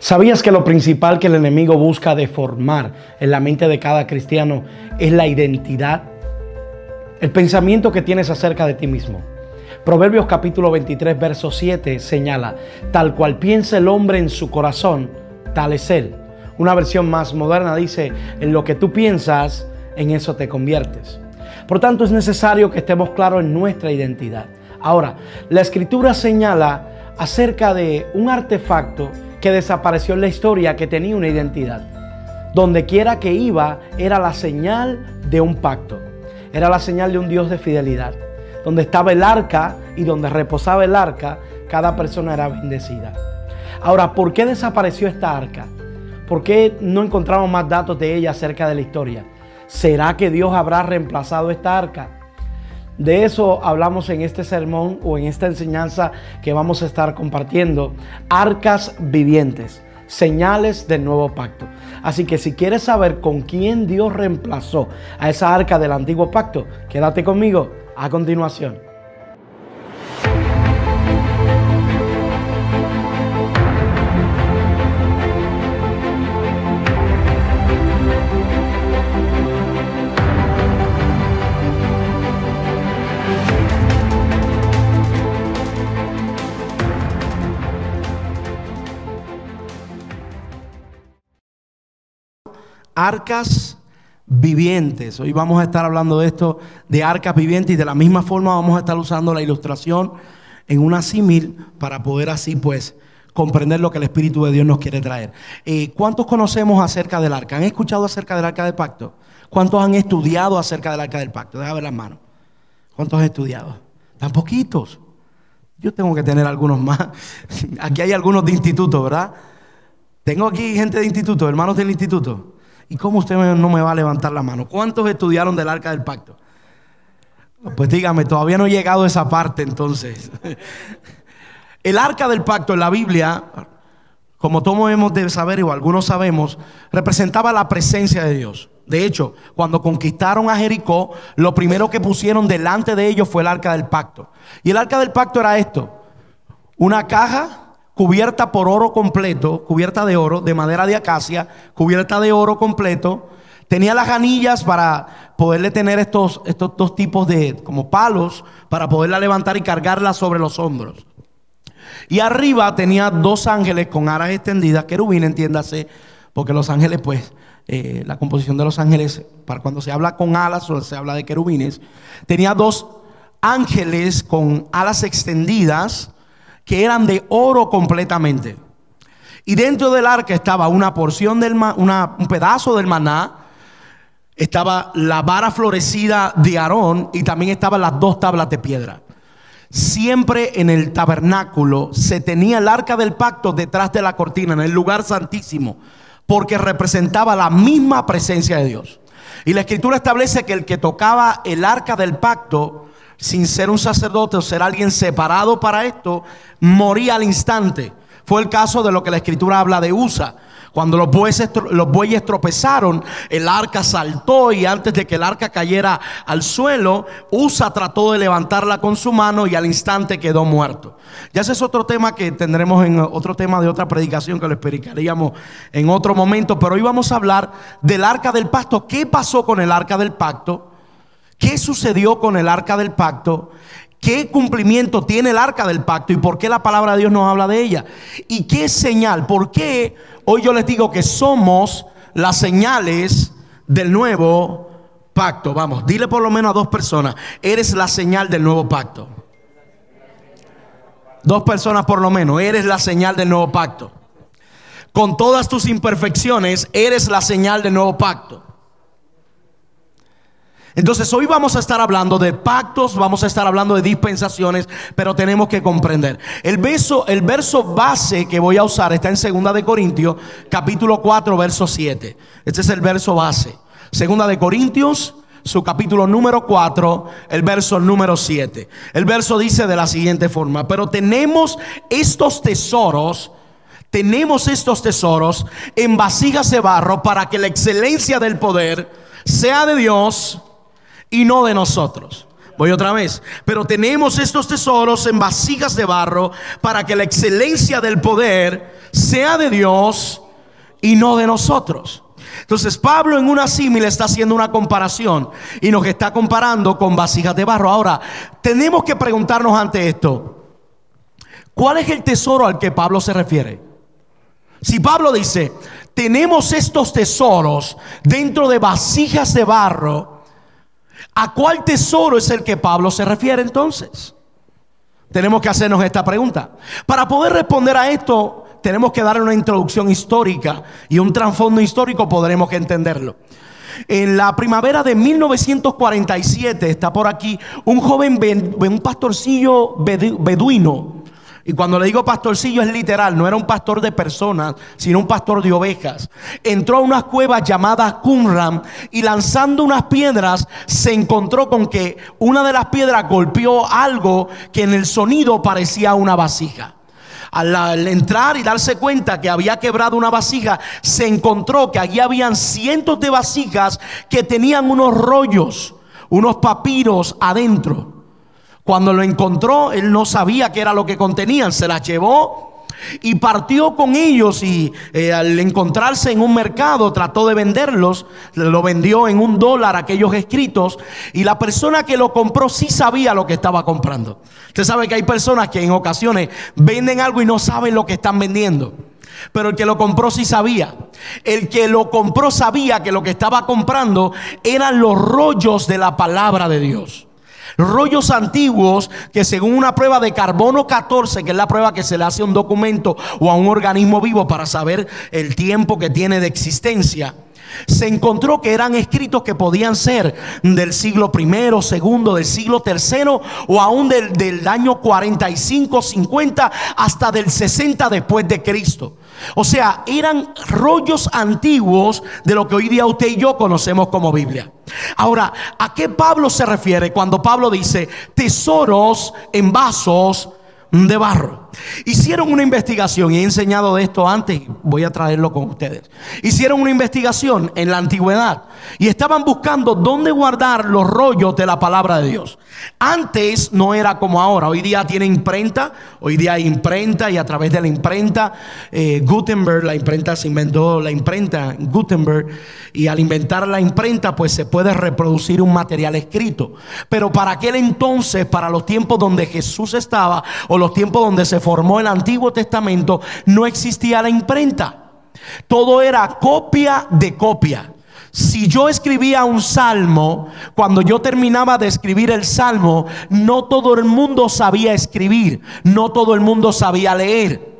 ¿Sabías que lo principal que el enemigo busca deformar en la mente de cada cristiano es la identidad? El pensamiento que tienes acerca de ti mismo. Proverbios capítulo 23, verso 7 señala: tal cual piensa el hombre en su corazón, tal es él. Una versión más moderna dice: en lo que tú piensas, en eso te conviertes. Por tanto, es necesario que estemos claros en nuestra identidad. Ahora, la Escritura señala acerca de un artefacto que desapareció en la historia, que tenía una identidad. Donde quiera que iba, era la señal de un pacto. Era la señal de un Dios de fidelidad. Donde estaba el arca y donde reposaba el arca, cada persona era bendecida. Ahora, ¿por qué desapareció esta arca? ¿Por qué no encontramos más datos de ella acerca de la historia? ¿Será que Dios habrá reemplazado esta arca? De eso hablamos en este sermón o en esta enseñanza que vamos a estar compartiendo. Arcas vivientes, señales del nuevo pacto. Así que si quieres saber con quién Dios reemplazó a esa arca del antiguo pacto, quédate conmigo a continuación. Arcas vivientes. Hoy vamos a estar hablando de esto, de arcas vivientes, y de la misma forma vamos a estar usando la ilustración en una símil para poder así pues comprender lo que el Espíritu de Dios nos quiere traer. ¿Cuántos conocemos acerca del arca? ¿Han escuchado acerca del arca del pacto? ¿Cuántos han estudiado acerca del arca del pacto? Deja ver las manos. ¿Cuántos han estudiado? Tan poquitos. Yo tengo que tener algunos más. Aquí hay algunos de instituto, ¿verdad? Tengo aquí gente de instituto, hermanos del instituto. ¿Y cómo usted no me va a levantar la mano? ¿Cuántos estudiaron del arca del pacto? Pues dígame, todavía no he llegado a esa parte entonces. El arca del pacto en la Biblia, como todos hemos de saber o algunos sabemos, representaba la presencia de Dios. De hecho, cuando conquistaron a Jericó, lo primero que pusieron delante de ellos fue el arca del pacto. Y el arca del pacto era esto: una caja cubierta por oro completo, cubierta de oro, de madera de acacia, cubierta de oro completo. Tenía las anillas para poderle tener estos dos tipos de como palos para poderla levantar y cargarla sobre los hombros. Y arriba tenía dos ángeles con alas extendidas, querubines, entiéndase, porque los ángeles pues, la composición de los ángeles, para cuando se habla con alas o se habla de querubines, tenía dos ángeles con alas extendidas que eran de oro completamente. Y dentro del arca estaba una porción del un pedazo del maná, estaba la vara florecida de Aarón y también estaban las dos tablas de piedra. Siempre en el tabernáculo se tenía el arca del pacto detrás de la cortina, en el lugar santísimo, porque representaba la misma presencia de Dios. Y la Escritura establece que el que tocaba el arca del pacto, sin ser un sacerdote o ser alguien separado para esto, moría al instante. Fue el caso de lo que la Escritura habla de Usa. Cuando los bueyes tropezaron, el arca saltó, y antes de que el arca cayera al suelo, Usa trató de levantarla con su mano y al instante quedó muerto. Ya ese es otro tema que tendremos en otro tema de otra predicación, que lo explicaríamos en otro momento. Pero hoy vamos a hablar del arca del pacto. ¿Qué pasó con el arca del pacto? ¿Qué sucedió con el arca del pacto? ¿Qué cumplimiento tiene el arca del pacto? ¿Y por qué la palabra de Dios nos habla de ella? ¿Y qué señal? ¿Por qué hoy yo les digo que somos las señales del nuevo pacto? Vamos, dile por lo menos a dos personas: eres la señal del nuevo pacto. Dos personas por lo menos: eres la señal del nuevo pacto. Con todas tus imperfecciones, eres la señal del nuevo pacto. Entonces hoy vamos a estar hablando de pactos, vamos a estar hablando de dispensaciones, pero tenemos que comprender. El verso base que voy a usar está en 2 de Corintios, capítulo 4, verso 7. Este es el verso base. 2 de Corintios, su capítulo número 4, el verso número 7. El verso dice de la siguiente forma: pero tenemos estos tesoros en vasijas de barro, para que la excelencia del poder sea de Dios y no de nosotros. Voy otra vez. Pero tenemos estos tesoros en vasijas de barro, para que la excelencia del poder sea de Dios y no de nosotros. Entonces Pablo en una símil está haciendo una comparación y nos está comparando con vasijas de barro. Ahora, tenemos que preguntarnos ante esto, ¿cuál es el tesoro al que Pablo se refiere? Si Pablo dice, tenemos estos tesoros dentro de vasijas de barro, ¿a cuál tesoro es el que Pablo se refiere entonces? Tenemos que hacernos esta pregunta. Para poder responder a esto, tenemos que darle una introducción histórica y un trasfondo histórico, podremos que entenderlo. En la primavera de 1947 está por aquí un joven, un pastorcillo beduino. Y cuando le digo pastorcillo es literal, no era un pastor de personas, sino un pastor de ovejas. Entró a unas cuevas llamadas Qumran y lanzando unas piedras se encontró con que una de las piedras golpeó algo que en el sonido parecía una vasija. Al entrar y darse cuenta que había quebrado una vasija, se encontró que allí habían cientos de vasijas que tenían unos rollos, unos papiros adentro. Cuando lo encontró, él no sabía qué era lo que contenían, se las llevó y partió con ellos y al encontrarse en un mercado trató de venderlos. Lo vendió en $1 aquellos escritos, y la persona que lo compró sí sabía lo que estaba comprando. Usted sabe que hay personas que en ocasiones venden algo y no saben lo que están vendiendo, pero el que lo compró sí sabía. El que lo compró sabía que lo que estaba comprando eran los rollos de la palabra de Dios. Rollos antiguos que, según una prueba de carbono 14, que es la prueba que se le hace a un documento o a un organismo vivo para saber el tiempo que tiene de existencia, se encontró que eran escritos que podían ser del siglo I, segundo, del siglo III o aún del año 45, 50 hasta del 60 después de Cristo. O sea, eran rollos antiguos de lo que hoy día usted y yo conocemos como Biblia. Ahora, ¿a qué Pablo se refiere cuando Pablo dice tesoros en vasos de barro? Hicieron una investigación, y he enseñado de esto antes, voy a traerlo con ustedes. Hicieron una investigación en la antigüedad y estaban buscando dónde guardar los rollos de la palabra de Dios. Antes no era como ahora. Hoy día tiene imprenta, hoy día hay imprenta, y a través de la imprenta, Gutenberg, la imprenta, se inventó la imprenta Gutenberg, y al inventar la imprenta pues se puede reproducir un material escrito. Pero para aquel entonces, para los tiempos donde Jesús estaba, o los tiempos donde se formó el Antiguo Testamento, no existía la imprenta. Todo era copia de copia. Si yo escribía un salmo, cuando yo terminaba de escribir el salmo, no todo el mundo sabía escribir, no todo el mundo sabía leer.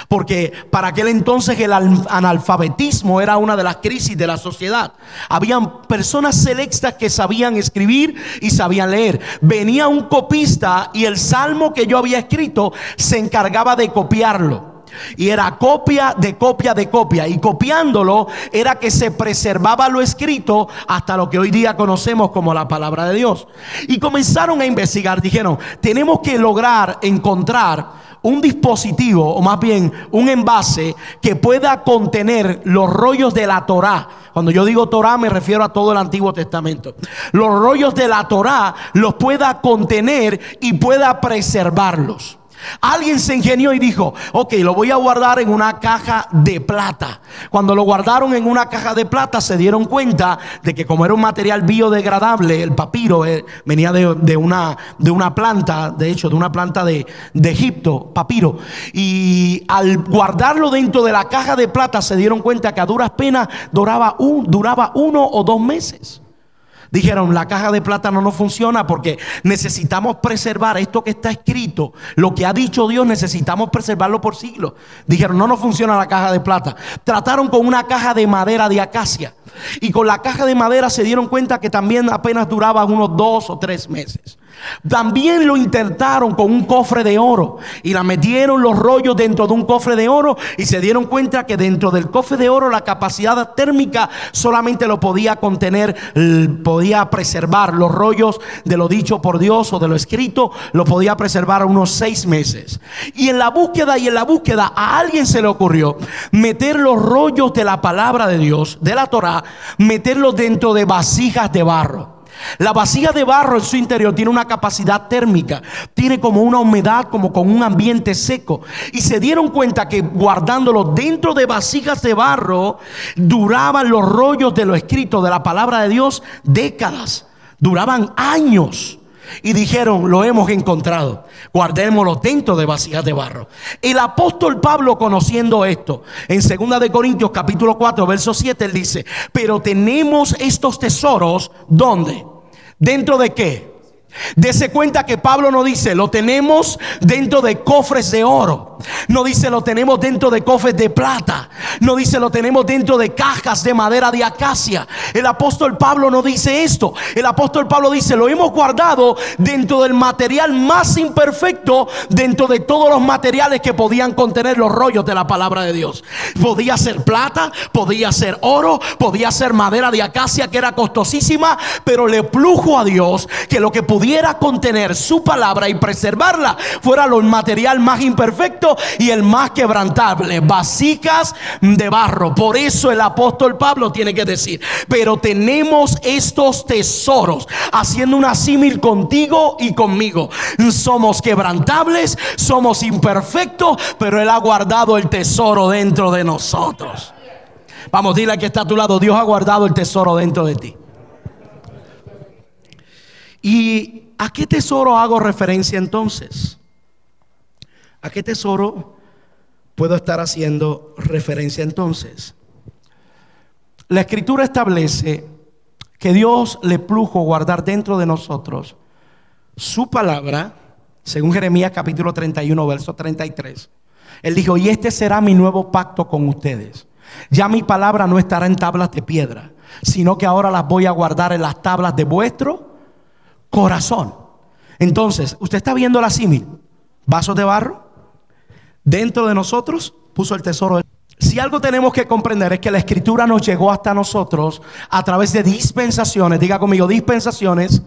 Porque para aquel entonces el analfabetismo era una de las crisis de la sociedad. Habían personas selectas que sabían escribir y sabían leer. Venía un copista y el salmo que yo había escrito se encargaba de copiarlo. Y era copia de copia de copia. Y copiándolo era que se preservaba lo escrito hasta lo que hoy día conocemos como la palabra de Dios. Y comenzaron a investigar. Dijeron, tenemos que lograr encontrar un dispositivo, o más bien un envase que pueda contener los rollos de la Torá. Cuando yo digo Torá me refiero a todo el Antiguo Testamento. Los rollos de la Torá los pueda contener y pueda preservarlos. Alguien se ingenió y dijo, ok, lo voy a guardar en una caja de plata. Cuando lo guardaron en una caja de plata, se dieron cuenta de que, como era un material biodegradable, el papiro venía de una planta, de hecho de una planta de Egipto, papiro. Y al guardarlo dentro de la caja de plata, se dieron cuenta que a duras penas duraba 1 o 2 meses. Dijeron, la caja de plata no nos funciona porque necesitamos preservar esto que está escrito. Lo que ha dicho Dios necesitamos preservarlo por siglos. Dijeron, no nos funciona la caja de plata. Trataron con una caja de madera de acacia, y con la caja de madera se dieron cuenta que también apenas duraba unos 2 o 3 meses. También lo intentaron con un cofre de oro, y la metieron los rollos dentro de un cofre de oro, y se dieron cuenta que dentro del cofre de oro la capacidad térmica solamente lo podía contener, podía preservar los rollos de lo dicho por Dios o de lo escrito, lo podía preservar unos 6 meses. Y en la búsqueda a alguien se le ocurrió meter los rollos de la palabra de Dios, de la Torá, meterlos dentro de vasijas de barro. La vasija de barro en su interior tiene una capacidad térmica, tiene como una humedad, como con un ambiente seco. Y se dieron cuenta que guardándolo dentro de vasijas de barro, duraban los rollos de lo escrito de la palabra de Dios décadas, duraban años. Y dijeron: lo hemos encontrado, guardémoslo dentro de vasijas de barro. El apóstol Pablo, conociendo esto, en 2 de Corintios capítulo 4 verso 7, él dice: pero tenemos estos tesoros, ¿dónde? ¿Dentro de qué? Dese cuenta que Pablo no dice lo tenemos dentro de cofres de oro, no dice lo tenemos dentro de cofres de plata, no dice lo tenemos dentro de cajas de madera de acacia. El apóstol Pablo no dice esto. El apóstol Pablo dice: lo hemos guardado dentro del material más imperfecto, dentro de todos los materiales que podían contener los rollos de la palabra de Dios. Podía ser plata, podía ser oro, podía ser madera de acacia, que era costosísima, pero le plujo a Dios que lo que pudiera contener su palabra y preservarla fuera el material más imperfecto y el más quebrantable, vasijas de barro. Por eso el apóstol Pablo tiene que decir: pero tenemos estos tesoros, haciendo una símil contigo y conmigo. Somos quebrantables, somos imperfectos, pero Él ha guardado el tesoro dentro de nosotros. Vamos, dile al que está a tu lado: Dios ha guardado el tesoro dentro de ti. ¿Y a qué tesoro hago referencia entonces? ¿A qué tesoro puedo estar haciendo referencia entonces? La Escritura establece que Dios le plujo guardar dentro de nosotros su palabra, según Jeremías capítulo 31 verso 33. Él dijo: y este será mi nuevo pacto con ustedes. Ya mi palabra no estará en tablas de piedra, sino que ahora las voy a guardar en las tablas de vuestro corazón. Entonces, usted está viendo la símil: vasos de barro, dentro de nosotros puso el tesoro. Si algo tenemos que comprender es que la Escritura nos llegó hasta nosotros a través de dispensaciones. Diga conmigo: dispensaciones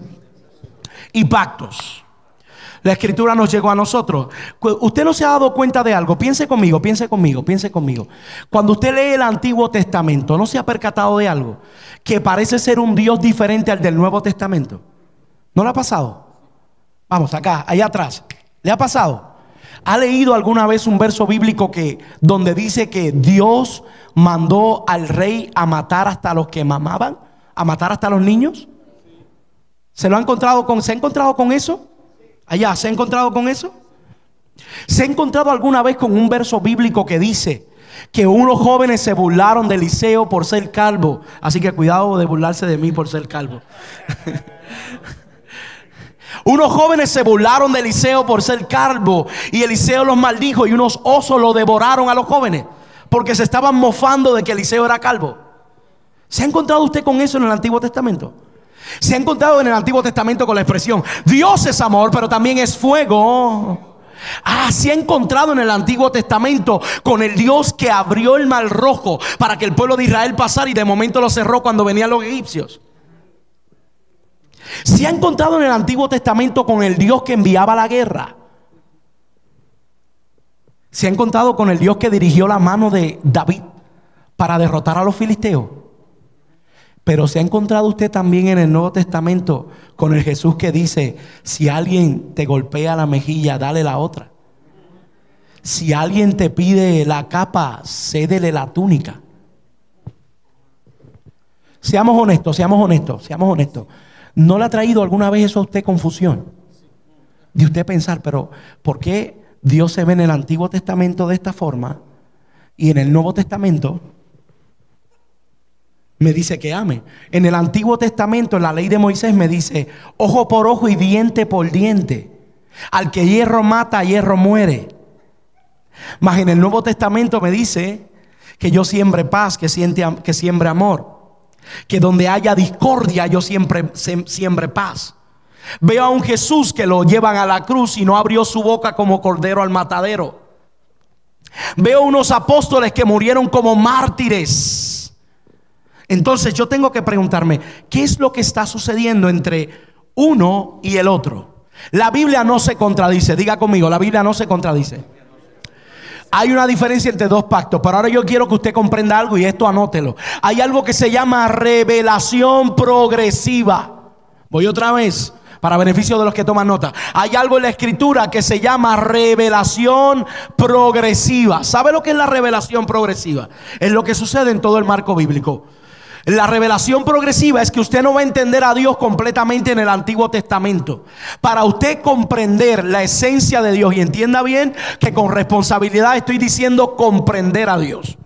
y pactos. La Escritura nos llegó a nosotros. Usted no se ha dado cuenta de algo. Piense conmigo, piense conmigo, piense conmigo. Cuando usted lee el Antiguo Testamento, ¿no se ha percatado de algo? Que parece ser un Dios diferente al del Nuevo Testamento. ¿No le ha pasado? Vamos, acá, allá atrás. ¿Le ha pasado? ¿Ha leído alguna vez un verso bíblico donde dice que Dios mandó al rey a matar hasta los que mamaban? ¿A matar hasta los niños? ¿Se ha encontrado con eso? Allá, ¿se ha encontrado con eso? ¿Se ha encontrado alguna vez con un verso bíblico que dice que unos jóvenes se burlaron de Eliseo por ser calvo? Así que cuidado de burlarse de mí por ser calvo. Unos jóvenes se burlaron de Eliseo por ser calvo y Eliseo los maldijo, y unos osos lo devoraron a los jóvenes porque se estaban mofando de que Eliseo era calvo. ¿Se ha encontrado usted con eso en el Antiguo Testamento? ¿Se ha encontrado en el Antiguo Testamento con la expresión Dios es amor, pero también es fuego? Se ha encontrado en el Antiguo Testamento con el Dios que abrió el Mar Rojo para que el pueblo de Israel pasara y de momento lo cerró cuando venían los egipcios. Se ha encontrado en el Antiguo Testamento con el Dios que enviaba la guerra. Se ha encontrado con el Dios que dirigió la mano de David para derrotar a los filisteos. Pero se ha encontrado usted también en el Nuevo Testamento con el Jesús que dice: si alguien te golpea la mejilla, dale la otra. Si alguien te pide la capa, cédele la túnica. Seamos honestos, seamos honestos, seamos honestos. ¿No le ha traído alguna vez eso a usted confusión? De usted pensar: pero ¿por qué Dios se ve en el Antiguo Testamento de esta forma y en el Nuevo Testamento me dice que ame? En el Antiguo Testamento, en la ley de Moisés, me dice ojo por ojo y diente por diente. Al que hierro mata, hierro muere. Mas en el Nuevo Testamento me dice que yo siembre paz, que siembre amor. Que donde haya discordia yo siembre paz. Veo a un Jesús que lo llevan a la cruz y no abrió su boca como cordero al matadero. Veo unos apóstoles que murieron como mártires. Entonces yo tengo que preguntarme: ¿qué es lo que está sucediendo entre uno y el otro? La Biblia no se contradice. Diga conmigo: la Biblia no se contradice. Hay una diferencia entre dos pactos, pero ahora yo quiero que usted comprenda algo, y esto anótelo. Hay algo que se llama revelación progresiva. Voy otra vez para beneficio de los que toman nota. Hay algo en la escritura que se llama revelación progresiva. ¿Sabe lo que es la revelación progresiva? Es lo que sucede en todo el marco bíblico. La revelación progresiva es que usted no va a entender a Dios completamente en el Antiguo Testamento. Para usted comprender la esencia de Dios, y entienda bien que con responsabilidad estoy diciendo comprender a Dios.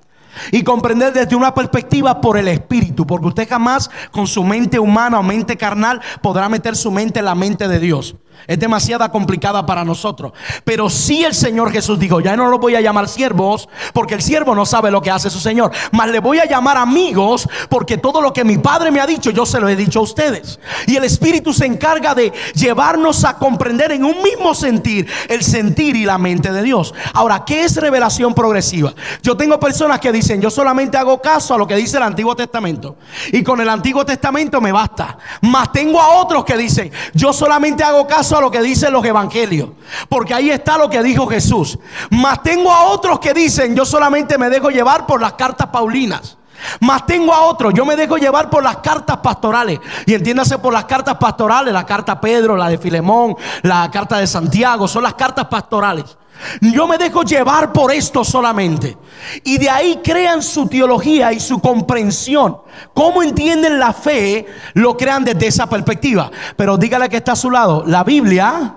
Y comprender desde una perspectiva por el Espíritu, porque usted jamás con su mente humana o mente carnal podrá meter su mente en la mente de Dios. Es demasiado complicada para nosotros. Pero sí el Señor Jesús dijo: ya no los voy a llamar siervos, porque el siervo no sabe lo que hace su Señor, mas le voy a llamar amigos, porque todo lo que mi Padre me ha dicho, yo se lo he dicho a ustedes. Y el Espíritu se encarga de llevarnos a comprender en un mismo sentir el sentir y la mente de Dios. Ahora, ¿qué es revelación progresiva? Yo tengo personas que dicen: yo solamente hago caso a lo que dice el Antiguo Testamento, y con el Antiguo Testamento me basta. Mas tengo a otros que dicen: yo solamente hago caso a lo que dicen los evangelios, porque ahí está lo que dijo Jesús. Mas tengo a otros que dicen: yo solamente me dejo llevar por las cartas paulinas. Mas tengo a otros: yo me dejo llevar por las cartas pastorales. Y entiéndase por las cartas pastorales, la carta Pedro, la de Filemón, la carta de Santiago, son las cartas pastorales. Yo me dejo llevar por esto solamente. Y de ahí crean su teología y su comprensión. Cómo entienden la fe, lo crean desde esa perspectiva. Pero dígale que está a su lado: la Biblia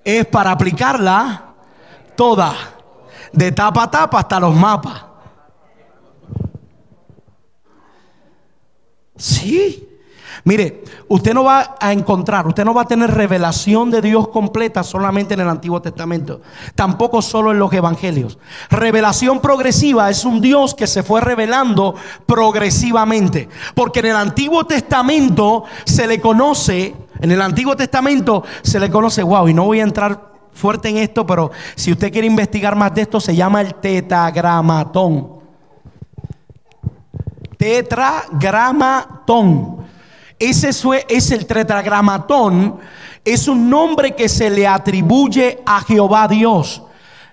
es para aplicarla toda, de tapa a tapa hasta los mapas. Sí. Mire, usted no va a encontrar, usted no va a tener revelación de Dios completa solamente en el Antiguo Testamento, tampoco solo en los evangelios. Revelación progresiva es un Dios que se fue revelando progresivamente, porque en el Antiguo Testamento se le conoce, wow, y no voy a entrar fuerte en esto, pero si usted quiere investigar más de esto, se llama el tetragramatón. Tetragramatón. Ese es el tetragramatón. Es un nombre que se le atribuye a Jehová Dios.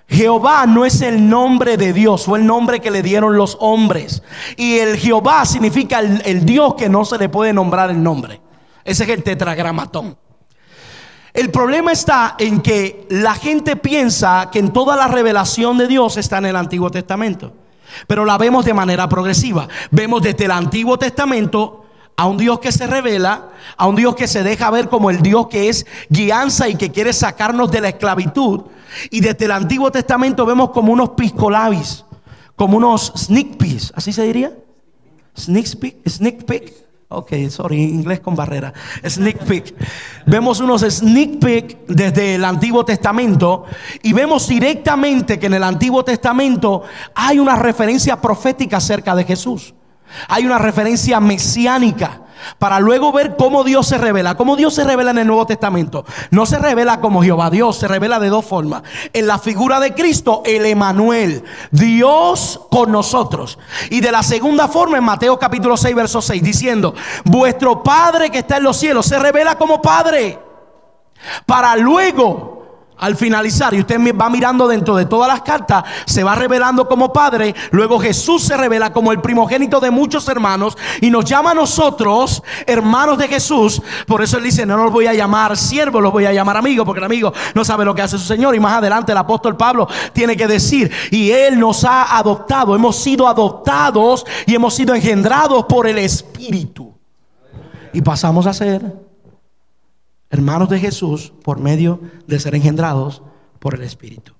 Jehová no es el nombre de Dios, fue el nombre que le dieron los hombres. Y el Jehová significa el Dios que no se le puede nombrar el nombre. Ese es el tetragramatón. El problema está en que la gente piensa que en toda la revelación de Dios está en el Antiguo Testamento, pero la vemos de manera progresiva. Vemos desde el Antiguo Testamento a un Dios que se revela, a un Dios que se deja ver como el Dios que es guianza y que quiere sacarnos de la esclavitud. Y desde el Antiguo Testamento vemos como unos piscolabis, como unos sneak peeks, ¿así se diría? Sneak peek. Ok, sorry, inglés con barrera. Sneak peek. Vemos unos sneak peek desde el Antiguo Testamento, y vemos directamente que en el Antiguo Testamento hay una referencia profética acerca de Jesús. Hay una referencia mesiánica, para luego ver cómo Dios se revela. ¿Cómo Dios se revela en el Nuevo Testamento? No se revela como Jehová Dios, se revela de dos formas. En la figura de Cristo, el Emanuel, Dios con nosotros. Y de la segunda forma en Mateo capítulo 6 verso 6, diciendo: vuestro Padre que está en los cielos. Se revela como Padre, para luego, al finalizar, y usted va mirando dentro de todas las cartas, se va revelando como Padre. Luego Jesús se revela como el primogénito de muchos hermanos, y nos llama a nosotros hermanos de Jesús. Por eso él dice: no los voy a llamar siervos, los voy a llamar amigos, porque el amigo no sabe lo que hace su Señor. Y más adelante el apóstol Pablo tiene que decir: y él nos ha adoptado. Hemos sido adoptados y hemos sido engendrados por el Espíritu, y pasamos a ser hermanos de Jesús por medio de ser engendrados por el Espíritu.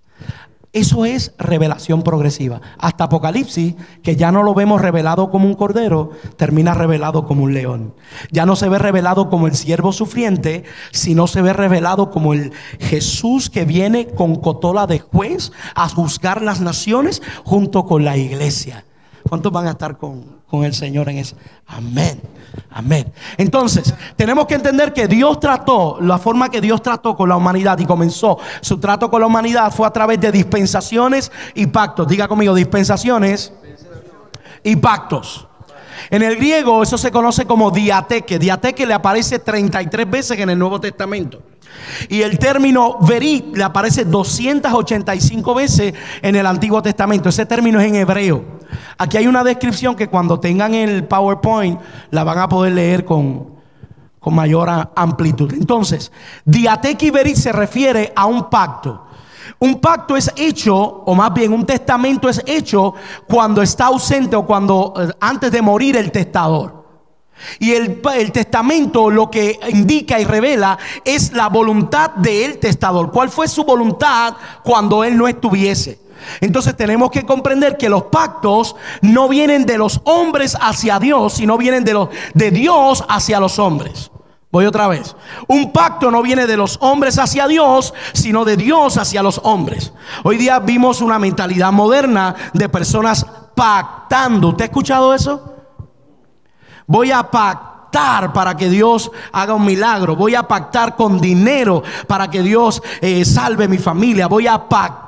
Eso es revelación progresiva. Hasta Apocalipsis, que ya no lo vemos revelado como un cordero, termina revelado como un león. Ya no se ve revelado como el siervo sufriente, sino se ve revelado como el Jesús que viene con cotola de juez a juzgar las naciones junto con la iglesia. ¿Cuántos van a estar con el Señor en eso? Amén, amén. Entonces tenemos que entender que Dios trató, la forma que Dios trató con la humanidad y comenzó su trato con la humanidad fue a través de dispensaciones y pactos. Diga conmigo: dispensaciones y pactos. En el griego eso se conoce como diateque. Diateque le aparece 33 veces en el Nuevo Testamento. Y el término verí le aparece 285 veces en el Antiguo Testamento. Ese término es en hebreo. Aquí hay una descripción que cuando tengan el PowerPoint la van a poder leer con con mayor amplitud. Entonces, diateque y verit se refiere a un pacto. Un pacto es hecho, o más bien un testamento es hecho cuando está ausente o cuando antes de morir el testador. Y el testamento lo que indica y revela es la voluntad del testador. ¿Cuál fue su voluntad cuando él no estuviese? Entonces tenemos que comprender que los pactos no vienen de los hombres hacia Dios, sino vienen de Dios hacia los hombres. Voy otra vez. Un pacto no viene de los hombres hacia Dios, sino de Dios hacia los hombres. Hoy día vimos una mentalidad moderna de personas pactando. ¿Usted ha escuchado eso? Voy a pactar para que Dios haga un milagro. Voy a pactar con dinero para que Dios salve mi familia. Voy a pactar.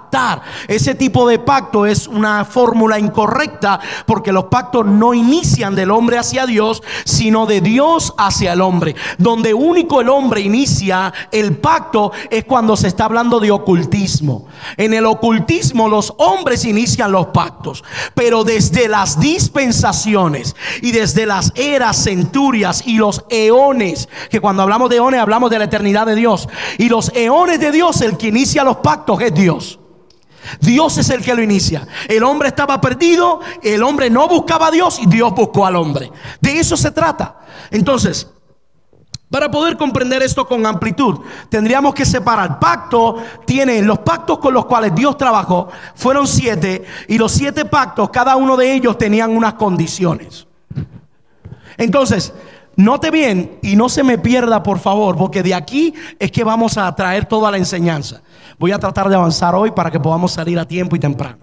Ese tipo de pacto es una fórmula incorrecta, porque los pactos no inician del hombre hacia Dios, sino de Dios hacia el hombre. Donde único el hombre inicia el pacto es cuando se está hablando de ocultismo. En el ocultismo los hombres inician los pactos, pero desde las dispensaciones y desde las eras, centurias y los eones, que cuando hablamos de eones hablamos de la eternidad de Dios, y los eones de Dios, el que inicia los pactos es Dios. Dios es el que lo inicia. El hombre estaba perdido, el hombre no buscaba a Dios y Dios buscó al hombre. De eso se trata. Entonces, para poder comprender esto con amplitud, tendríamos que separar. Los pactos con los cuales Dios trabajó fueron 7, y los 7 pactos, cada uno de ellos tenían unas condiciones. Entonces, note bien y no se me pierda, por favor, porque de aquí es que vamos a traer toda la enseñanza. Voy a tratar de avanzar hoy para que podamos salir a tiempo y temprano.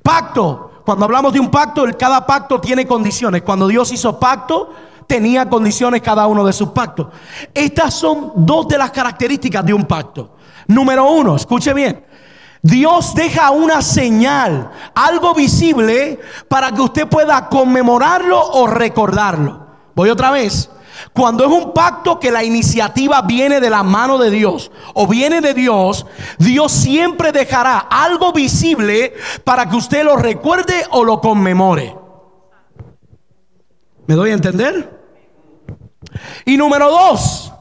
Pacto. Cuando hablamos de un pacto, cada pacto tiene condiciones. Cuando Dios hizo pacto, tenía condiciones cada uno de sus pactos. Estas son 2 de las características de un pacto. Número 1, escuche bien. Dios deja una señal, algo visible, para que usted pueda conmemorarlo o recordarlo. Voy otra vez. Cuando es un pacto que la iniciativa viene de la mano de Dios o viene de Dios, Dios siempre dejará algo visible para que usted lo recuerde o lo conmemore. ¿Me doy a entender? Y número 2,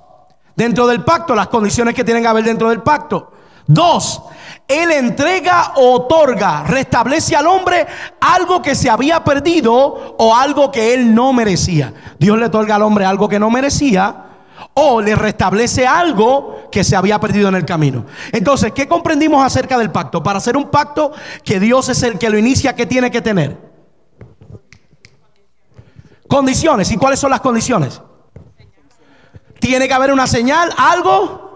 dentro del pacto, las condiciones que tienen que haber dentro del pacto. 2, Él entrega o otorga, restablece al hombre algo que se había perdido o algo que él no merecía. Dios le otorga al hombre algo que no merecía, o le restablece algo que se había perdido en el camino. Entonces, ¿qué comprendimos acerca del pacto? Para hacer un pacto que Dios es el que lo inicia, ¿qué tiene que tener? Condiciones. ¿Y cuáles son las condiciones? Tiene que haber una señal, algo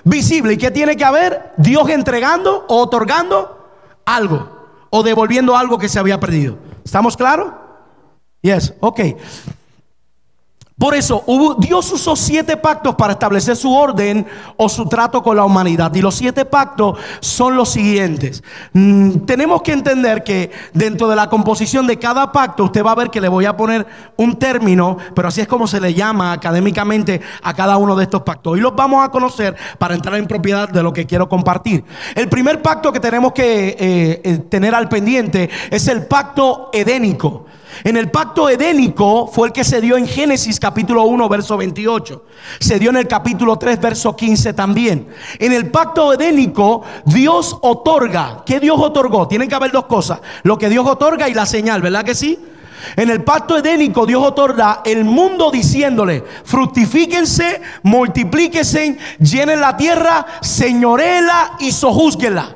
visible. ¿Y qué tiene que haber? Dios entregando o otorgando algo, o devolviendo algo que se había perdido. ¿Estamos claros? Yes, ok. Por eso Dios usó 7 pactos para establecer su orden o su trato con la humanidad. Y los 7 pactos son los siguientes. Tenemos que entender que dentro de la composición de cada pacto, usted va a ver que le voy a poner un término, pero así es como se le llama académicamente a cada uno de estos pactos. Hoy los vamos a conocer para entrar en propiedad de lo que quiero compartir. El primer pacto que tenemos que tener al pendiente es el pacto edénico. En el pacto edénico fue el que se dio en Génesis capítulo 1 verso 28. Se dio en el capítulo 3 verso 15 también. En el pacto edénico Dios otorga. ¿Qué Dios otorgó? Tienen que haber 2 cosas: lo que Dios otorga y la señal, ¿verdad que sí? En el pacto edénico Dios otorga el mundo diciéndole: fructifíquense, multiplíquense, llenen la tierra, señoréela y sojúzguenla.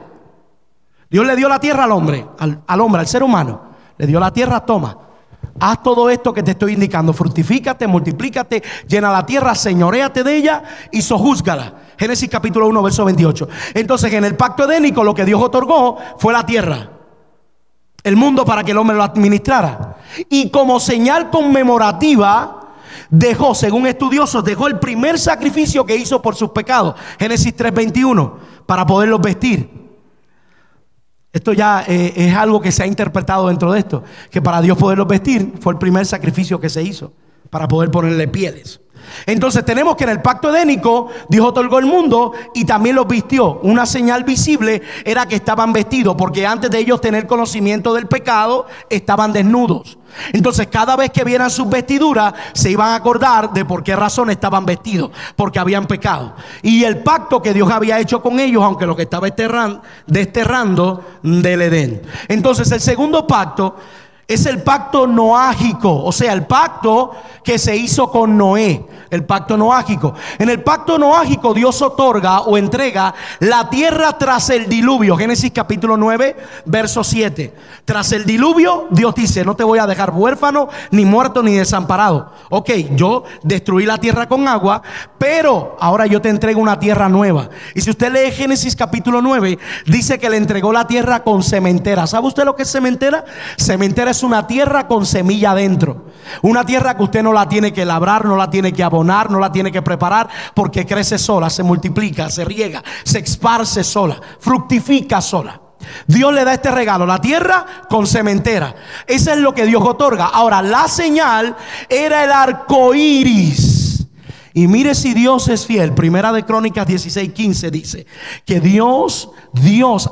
Dios le dio la tierra al hombre, al ser humano. Le dio la tierra, toma. Haz todo esto que te estoy indicando. Fructifícate, multiplícate, llena la tierra, señoréate de ella y sojúzgala. Génesis capítulo 1 verso 28. Entonces, en el pacto edénico lo que Dios otorgó fue la tierra, el mundo, para que el hombre lo administrara. Y como señal conmemorativa dejó, según estudiosos, dejó el primer sacrificio que hizo por sus pecados, Génesis 3:21, para poderlos vestir. Esto ya es algo que se ha interpretado dentro de esto, que para Dios poderlos vestir fue el primer sacrificio que se hizo para poder ponerle pieles. Entonces tenemos que en el pacto edénico Dios otorgó el mundo y también los vistió. Una señal visible era que estaban vestidos, porque antes de ellos tener conocimiento del pecado estaban desnudos. Entonces cada vez que vieran sus vestiduras se iban a acordar de por qué razón estaban vestidos, porque habían pecado. Y el pacto que Dios había hecho con ellos, aunque lo que estaba desterrando del Edén. Entonces el segundo pacto es el pacto noágico, o sea, el pacto que se hizo con Noé, el pacto noágico. En el pacto noágico Dios otorga o entrega la tierra tras el diluvio. Génesis capítulo 9, verso 7. Tras el diluvio Dios dice: no te voy a dejar huérfano, ni muerto, ni desamparado. Ok, yo destruí la tierra con agua, pero ahora yo te entrego una tierra nueva. Y si usted lee Génesis capítulo 9, dice que le entregó la tierra con sementera. ¿Sabe usted lo que es sementera? Sementera es una tierra con semilla adentro. Una tierra que usted no la tiene que labrar, no la tiene que abonar, no la tiene que preparar, porque crece sola, se multiplica, se riega, se esparce sola, fructifica sola. Dios le da este regalo, la tierra con sementera. Eso es lo que Dios otorga. Ahora, la señal era el arco iris. Y mire si Dios es fiel. Primera de Crónicas 16:15 dice que Dios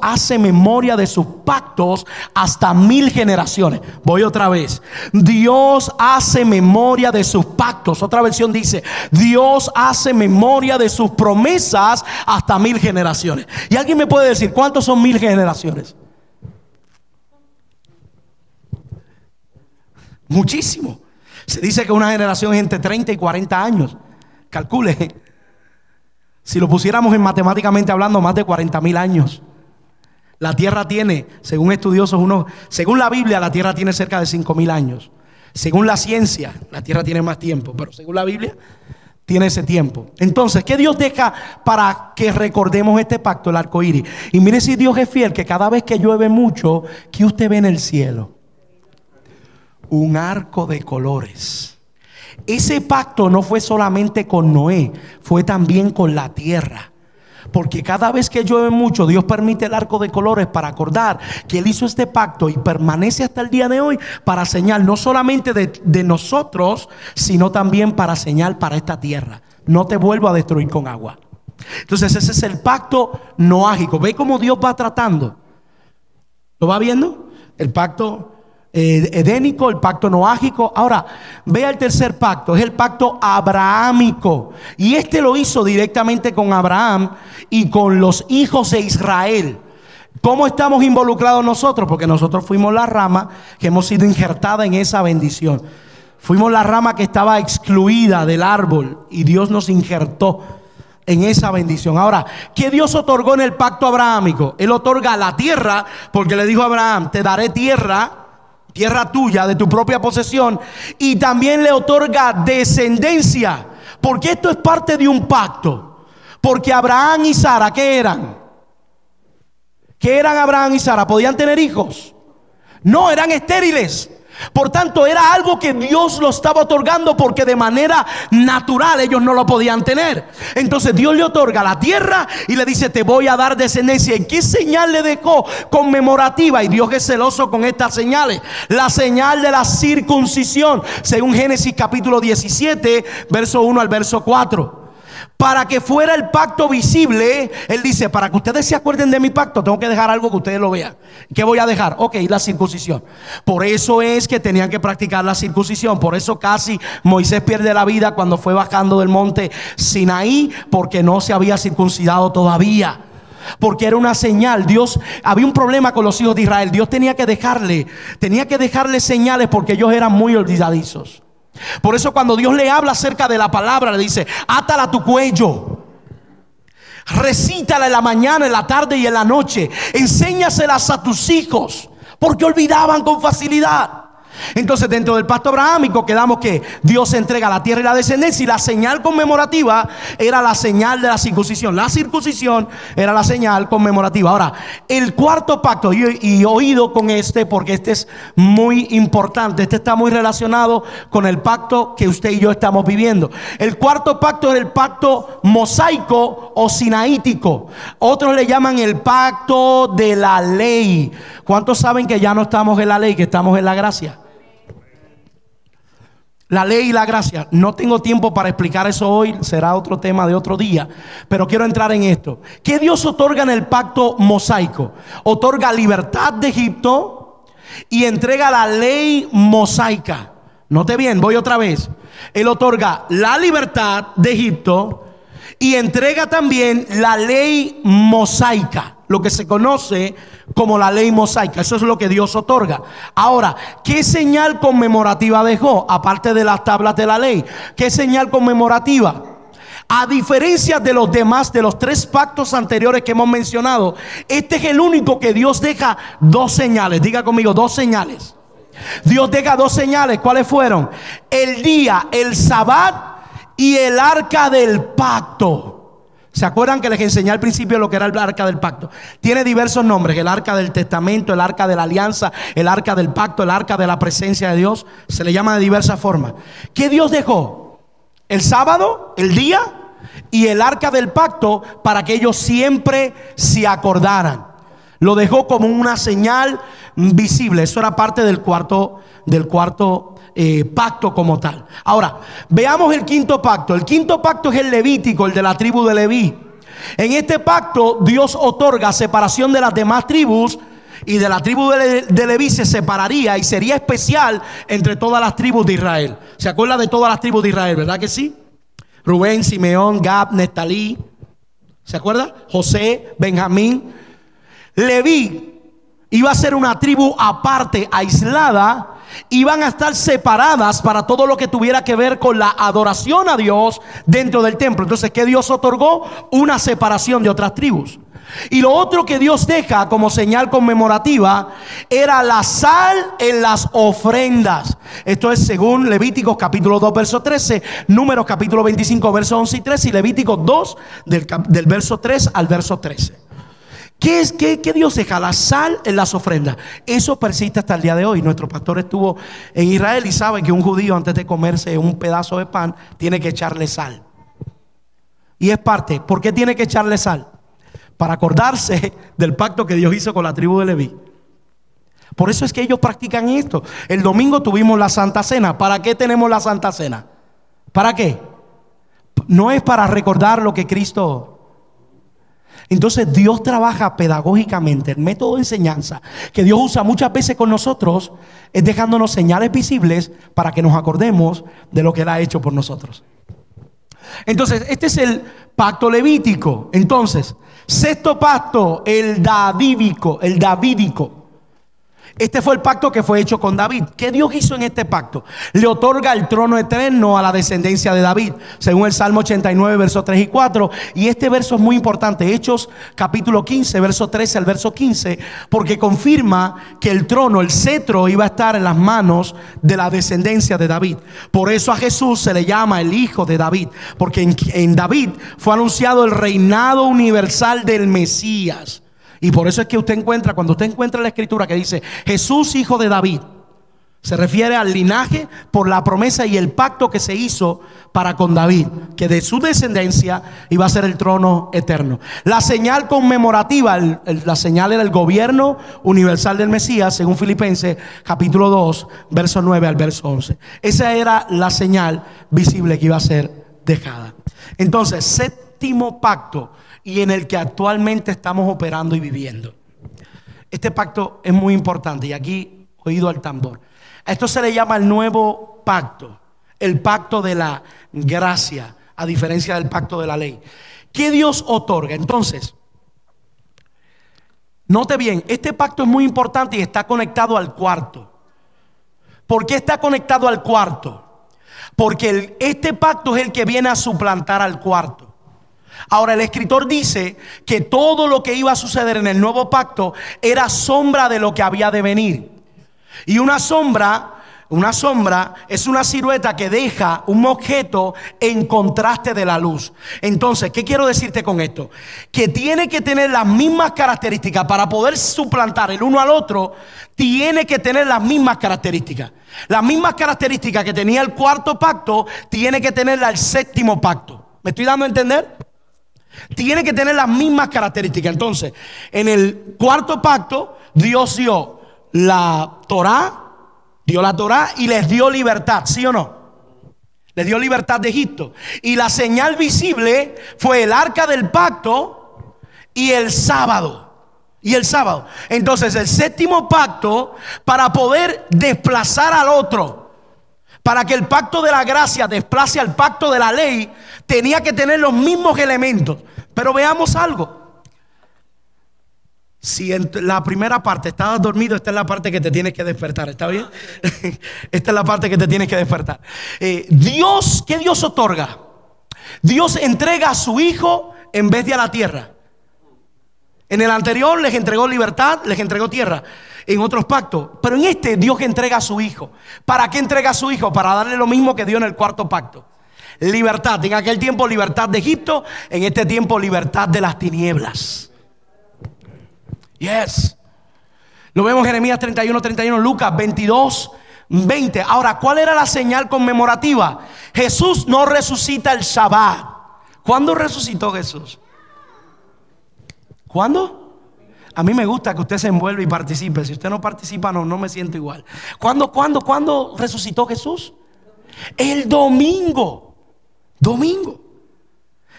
hace memoria de sus pactos hasta 1000 generaciones. Voy otra vez. Dios hace memoria de sus pactos. Otra versión dice: Dios hace memoria de sus promesas hasta 1000 generaciones. Y alguien me puede decir, ¿cuántos son 1000 generaciones? Muchísimo. Se dice que una generación es entre 30 y 40 años. Calcule, si lo pusiéramos en matemáticamente hablando, más de 40.000 años. La tierra tiene, según estudiosos, según la Biblia, la tierra tiene cerca de 5.000 años. Según la ciencia, la tierra tiene más tiempo, pero según la Biblia, tiene ese tiempo. Entonces, ¿qué Dios deja para que recordemos este pacto? El arco iris. Y mire si Dios es fiel, que cada vez que llueve mucho, ¿qué usted ve en el cielo? Un arco de colores. Ese pacto no fue solamente con Noé, fue también con la tierra. Porque cada vez que llueve mucho, Dios permite el arco de colores para acordar que Él hizo este pacto y permanece hasta el día de hoy para señal no solamente de nosotros, sino también para señal para esta tierra. No te vuelvo a destruir con agua. Entonces ese es el pacto noágico. ¿Ve cómo Dios va tratando? ¿Lo va viendo? El pacto edénico, el pacto noágico. Ahora, vea el tercer pacto, es el pacto abrahámico. Y este lo hizo directamente con Abraham y con los hijos de Israel. ¿Cómo estamos involucrados nosotros? Porque nosotros fuimos la rama que hemos sido injertada en esa bendición. Fuimos la rama que estaba excluida del árbol y Dios nos injertó en esa bendición. Ahora, ¿qué Dios otorgó en el pacto abrahámico? Él otorga la tierra, porque le dijo a Abraham: te daré tierra tuya, de tu propia posesión. Y también le otorga descendencia, porque esto es parte de un pacto. Porque Abraham y Sara, ¿qué eran? ¿Qué eran Abraham y Sara? ¿Podían tener hijos? No, eran estériles. Por tanto, era algo que Dios lo estaba otorgando, porque de manera natural ellos no lo podían tener. Entonces Dios le otorga la tierra y le dice: te voy a dar descendencia. ¿Y qué señal le dejó conmemorativa? Y Dios es celoso con estas señales. La señal de la circuncisión, según Génesis capítulo 17, verso 1 al verso 4. Para que fuera el pacto visible, Él dice: para que ustedes se acuerden de mi pacto, tengo que dejar algo que ustedes lo vean. ¿Qué voy a dejar? Ok, la circuncisión. Por eso es que tenían que practicar la circuncisión. Por eso casi Moisés pierde la vida cuando fue bajando del monte Sinaí, porque no se había circuncidado todavía. Porque era una señal. Dios, había un problema con los hijos de Israel. Dios tenía que dejarle señales, porque ellos eran muy olvidadizos. Por eso cuando Dios le habla acerca de la palabra, le dice: átala a tu cuello, recítala en la mañana, en la tarde y en la noche, enséñaselas a tus hijos, porque olvidaban con facilidad. Entonces, dentro del pacto abrahámico quedamos que Dios entrega la tierra y la descendencia, y la señal conmemorativa era la señal de la circuncisión. La circuncisión era la señal conmemorativa. Ahora, el cuarto pacto, y oído con este, porque este es muy importante, este está muy relacionado con el pacto que usted y yo estamos viviendo. El cuarto pacto es el pacto mosaico o sinaítico. Otros le llaman el pacto de la ley. ¿Cuántos saben que ya no estamos en la ley, que estamos en la gracia? La ley y la gracia. No tengo tiempo para explicar eso hoy, será otro tema de otro día, pero quiero entrar en esto. ¿Qué Dios otorga en el pacto mosaico? Otorga libertad de Egipto y entrega la ley mosaica. Note bien, voy otra vez. Él otorga la libertad de Egipto y entrega también la ley mosaica, lo que se conoce como la ley mosaica. Eso es lo que Dios otorga. Ahora, ¿qué señal conmemorativa dejó? Aparte de las tablas de la ley, ¿qué señal conmemorativa? A diferencia de los demás, de los 3 pactos anteriores que hemos mencionado, este es el único que Dios deja 2 señales. Diga conmigo, 2 señales. Dios deja 2 señales. ¿Cuáles fueron? El día, el Sabbat y el arca del pacto. ¿Se acuerdan que les enseñé al principio lo que era el arca del pacto? Tiene diversos nombres: el arca del testamento, el arca de la alianza, el arca del pacto, el arca de la presencia de Dios. Se le llama de diversas formas. ¿Qué Dios dejó? El sábado, el día y el arca del pacto, para que ellos siempre se acordaran. Lo dejó como una señal visible. Eso era parte del cuarto pacto como tal. Ahora, veamos el quinto pacto. El quinto pacto es el levítico, el de la tribu de Leví. En este pacto Dios otorga separación de las demás tribus, y de la tribu de Leví se separaría y sería especial entre todas las tribus de Israel. ¿Se acuerda de todas las tribus de Israel, verdad que sí? Rubén, Simeón, Gad, Neftalí. ¿Se acuerda? José, Benjamín. Leví iba a ser una tribu aparte, aislada. Iban a estar separadas para todo lo que tuviera que ver con la adoración a Dios dentro del templo. Entonces, ¿qué Dios otorgó? Una separación de otras tribus. Y lo otro que Dios deja como señal conmemorativa era la sal en las ofrendas. Esto es según Levíticos capítulo 2 verso 13, Números capítulo 25 verso 11 y 13 y Levíticos 2 del verso 3 al verso 13. ¿Qué Dios deja? La sal en las ofrendas. Eso persiste hasta el día de hoy. Nuestro pastor estuvo en Israel y sabe que un judío, antes de comerse un pedazo de pan, tiene que echarle sal. Y es parte. ¿Por qué tiene que echarle sal? Para acordarse del pacto que Dios hizo con la tribu de Leví. Por eso es que ellos practican esto. El domingo tuvimos la Santa Cena. ¿Para qué tenemos la Santa Cena? ¿Para qué? No es para recordar lo que Cristo... Entonces Dios trabaja pedagógicamente. El método de enseñanza que Dios usa muchas veces con nosotros es dejándonos señales visibles para que nos acordemos de lo que Él ha hecho por nosotros. Entonces este es el pacto levítico. Entonces, sexto pacto, el davídico. Este fue el pacto que fue hecho con David. ¿Qué Dios hizo en este pacto? Le otorga el trono eterno a la descendencia de David, según el Salmo 89, versos 3 y 4. Y este verso es muy importante. Hechos capítulo 15, verso 13 al verso 15, porque confirma que el trono, el cetro, iba a estar en las manos de la descendencia de David. Por eso a Jesús se le llama el Hijo de David, porque en David fue anunciado el reinado universal del Mesías. Y por eso es que cuando usted encuentra la escritura que dice Jesús, hijo de David, se refiere al linaje por la promesa y el pacto que se hizo para con David, que de su descendencia iba a ser el trono eterno. La señal conmemorativa, la señal era el gobierno universal del Mesías, según Filipenses capítulo 2, verso 9 al verso 11. Esa era la señal visible que iba a ser dejada. Entonces, séptimo pacto, y en el que actualmente estamos operando y viviendo. Este pacto es muy importante, y aquí oído al tambor. A esto se le llama el nuevo pacto, el pacto de la gracia, a diferencia del pacto de la ley. ¿Qué Dios otorga? Entonces, note bien, este pacto es muy importante y está conectado al cuarto. ¿Por qué está conectado al cuarto? Porque este pacto es el que viene a suplantar al cuarto. Ahora, el escritor dice que todo lo que iba a suceder en el nuevo pacto era sombra de lo que había de venir. Y una sombra es una silueta que deja un objeto en contraste de la luz. Entonces, ¿qué quiero decirte con esto? Que tiene que tener las mismas características para poder suplantar el uno al otro. Tiene que tener las mismas características. Las mismas características que tenía el cuarto pacto, tiene que tenerla el séptimo pacto. ¿Me estoy dando a entender? Tiene que tener las mismas características. Entonces, en el cuarto pacto, Dios dio la Torá y les dio libertad, ¿sí o no? Le dio libertad de Egipto. Y la señal visible fue el arca del pacto y el sábado. Entonces el séptimo pacto, para poder desplazar al otro, para que el pacto de la gracia desplace al pacto de la ley, tenía que tener los mismos elementos. Pero veamos algo. Si en la primera parte estabas dormido, esta es la parte que te tienes que despertar. ¿Está bien? Esta es la parte que te tienes que despertar. Dios, ¿qué Dios otorga? Dios entrega a su Hijo en vez de a la tierra. En el anterior les entregó libertad, les entregó tierra. En otros pactos. Pero en este Dios entrega a su Hijo. ¿Para qué entrega a su Hijo? Para darle lo mismo que dio en el cuarto pacto. Libertad. En aquel tiempo libertad de Egipto. En este tiempo libertad de las tinieblas. Yes. Lo vemos en Jeremías 31, Lucas 22, 20. Ahora, ¿cuál era la señal conmemorativa? Jesús no resucita el Shabbat. ¿Cuándo resucitó Jesús? ¿Cuándo? A mí me gusta que usted se envuelva y participe. Si usted no participa, no me siento igual. ¿Cuándo resucitó Jesús? El domingo.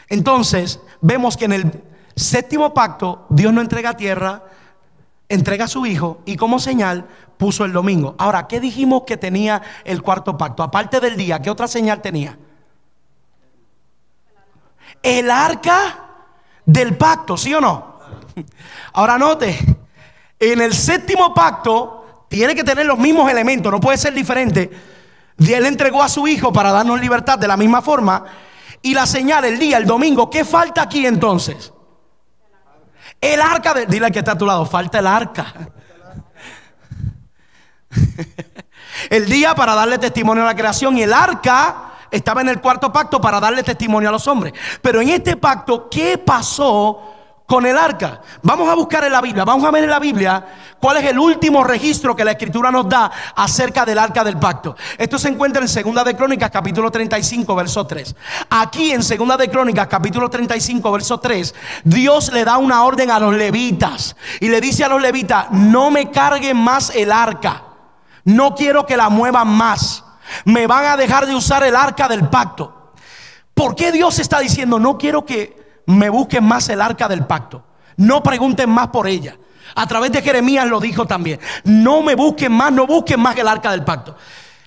Entonces, vemos que en el séptimo pacto, Dios no entrega tierra, entrega a su Hijo, y como señal puso el domingo. Ahora, ¿qué dijimos que tenía el cuarto pacto? Aparte del día, ¿qué otra señal tenía? El arca del pacto, ¿sí o no? Ahora note, en el séptimo pacto tiene que tener los mismos elementos, no puede ser diferente. Él entregó a su Hijo para darnos libertad de la misma forma. Y la señal, el día, el domingo, ¿qué falta aquí entonces? El arca dile al que está a tu lado, falta el arca. El día para darle testimonio a la creación, y el arca estaba en el cuarto pacto para darle testimonio a los hombres. Pero en este pacto, ¿qué pasó con el arca? Vamos a buscar en la Biblia, vamos a ver en la Biblia cuál es el último registro que la Escritura nos da acerca del arca del pacto. Esto se encuentra en Segunda de Crónicas capítulo 35 verso 3. Aquí en Segunda de Crónicas capítulo 35 verso 3, Dios le da una orden a los levitas y le dice a los levitas: no me carguen más el arca, no quiero que la muevan más, me van a dejar de usar el arca del pacto. ¿Por qué Dios está diciendo no quiero que me busquen más el arca del pacto? No pregunten más por ella. A través de Jeremías lo dijo también. No me busquen más, no busquen más el arca del pacto.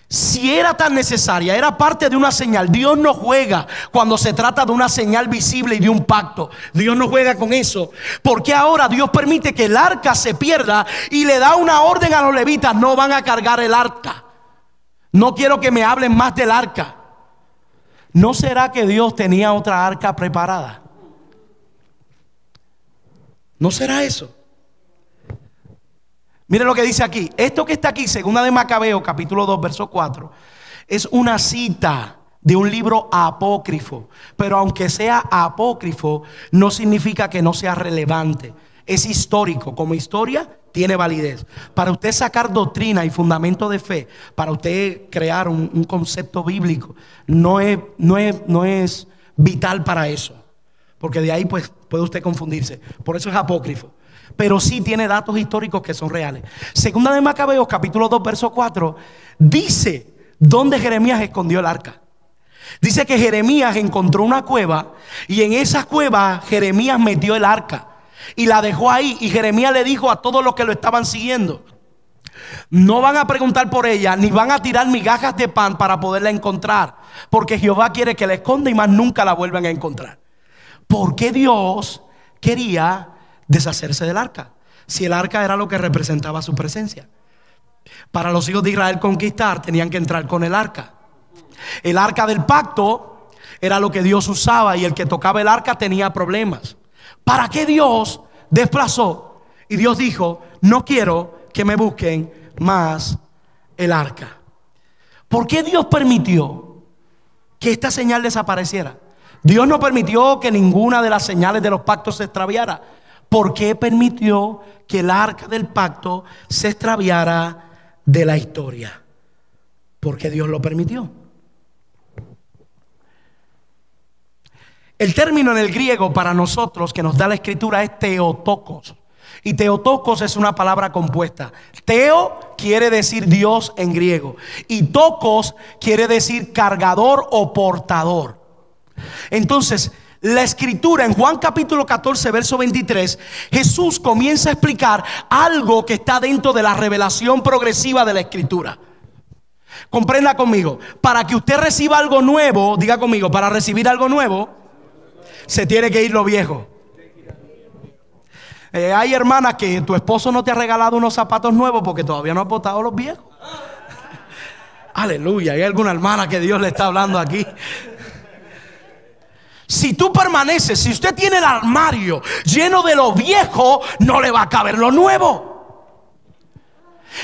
Si era tan necesaria, era parte de una señal. Dios no juega cuando se trata de una señal visible y de un pacto. Dios no juega con eso. Porque ahora Dios permite que el arca se pierda y le da una orden a los levitas: no van a cargar el arca. No quiero que me hablen más del arca. ¿No será que Dios tenía otra arca preparada? ¿No será eso? Mire lo que dice aquí. Esto que está aquí, Segunda de Macabeo, capítulo 2, verso 4, es una cita de un libro apócrifo. Pero aunque sea apócrifo, no significa que no sea relevante. Es histórico. Como historia tiene validez. Para usted sacar doctrina y fundamento de fe, para usted crear un concepto bíblico, no es vital para eso. Porque de ahí pues puede usted confundirse. Por eso es apócrifo. Pero sí tiene datos históricos que son reales. Segunda de Macabeos capítulo 2 verso 4 dice dónde Jeremías escondió el arca. Dice que Jeremías encontró una cueva y en esa cueva Jeremías metió el arca y la dejó ahí. Y Jeremías le dijo a todos los que lo estaban siguiendo: no van a preguntar por ella, ni van a tirar migajas de pan para poderla encontrar, porque Jehová quiere que la esconda y más nunca la vuelvan a encontrar. ¿Por qué Dios quería deshacerse del arca? Si el arca era lo que representaba su presencia. Para los hijos de Israel conquistar, tenían que entrar con el arca. El arca del pacto era lo que Dios usaba, y el que tocaba el arca tenía problemas. ¿Para qué Dios desplazó? Y Dios dijo: no quiero que me busquen más el arca. ¿Por qué Dios permitió que esta señal desapareciera? Dios no permitió que ninguna de las señales de los pactos se extraviara. ¿Por qué permitió que el arca del pacto se extraviara de la historia? Porque Dios lo permitió. El término en el griego para nosotros que nos da la escritura es Theotokos. Y Theotokos es una palabra compuesta. Theo quiere decir Dios en griego. Y tokos quiere decir cargador o portador. Entonces, la escritura en Juan capítulo 14 verso 23, Jesús comienza a explicar algo que está dentro de la revelación progresiva de la escritura. Comprenda conmigo, para que usted reciba algo nuevo, diga conmigo, para recibir algo nuevo se tiene que ir lo viejo. Hay hermanas que tu esposo no te ha regalado unos zapatos nuevos porque todavía no has botado los viejos. Aleluya, hay alguna hermana que Dios le está hablando aquí. Si tú permaneces, si usted tiene el armario lleno de lo viejo, no le va a caber lo nuevo.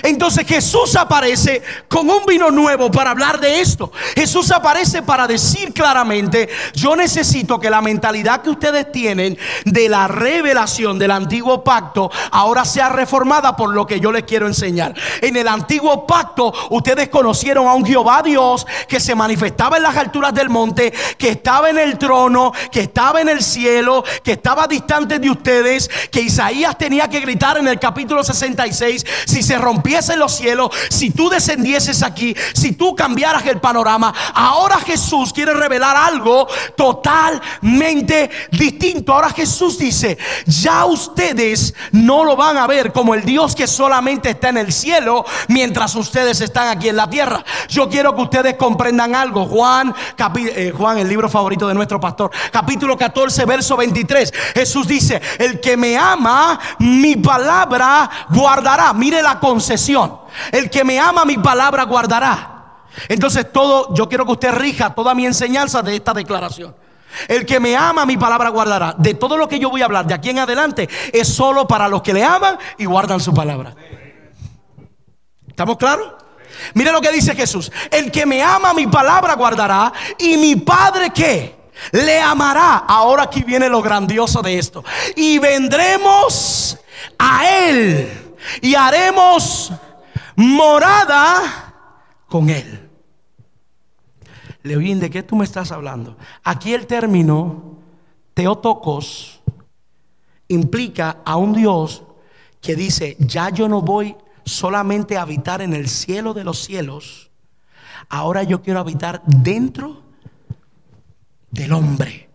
Entonces Jesús aparece con un vino nuevo para hablar de esto. Jesús aparece para decir claramente: yo necesito que la mentalidad que ustedes tienen de la revelación del antiguo pacto ahora sea reformada por lo que yo les quiero enseñar. En el antiguo pacto ustedes conocieron a un Jehová Dios que se manifestaba en las alturas del monte, que estaba en el trono, que estaba en el cielo, que estaba distante de ustedes, que Isaías tenía que gritar en el capítulo 66: si se rompiesen los cielos, si tú descendieses aquí, si tú cambiaras el panorama. Ahora Jesús quiere revelar algo totalmente distinto. Ahora Jesús dice: ya ustedes no lo van a ver como el Dios que solamente está en el cielo mientras ustedes están aquí en la tierra. Yo quiero que ustedes comprendan algo. Juan, el libro favorito de nuestro pastor, capítulo 14 verso 23, Jesús dice: el que me ama, mi palabra guardará. Mire la concesión: el que me ama, mi palabra guardará. Entonces yo quiero que usted rija toda mi enseñanza de esta declaración. El que me ama, mi palabra guardará. De todo lo que yo voy a hablar de aquí en adelante es solo para los que le aman y guardan su palabra. ¿Estamos claros? Mire lo que dice Jesús: el que me ama, mi palabra guardará, y mi Padre, ¿qué? Le amará. Ahora aquí viene lo grandioso de esto: y vendremos a él y haremos morada con él. Leoín, ¿de qué tú me estás hablando? Aquí el término Theotokos implica a un Dios que dice: ya yo no voy solamente a habitar en el cielo de los cielos, ahora yo quiero habitar dentro del hombre.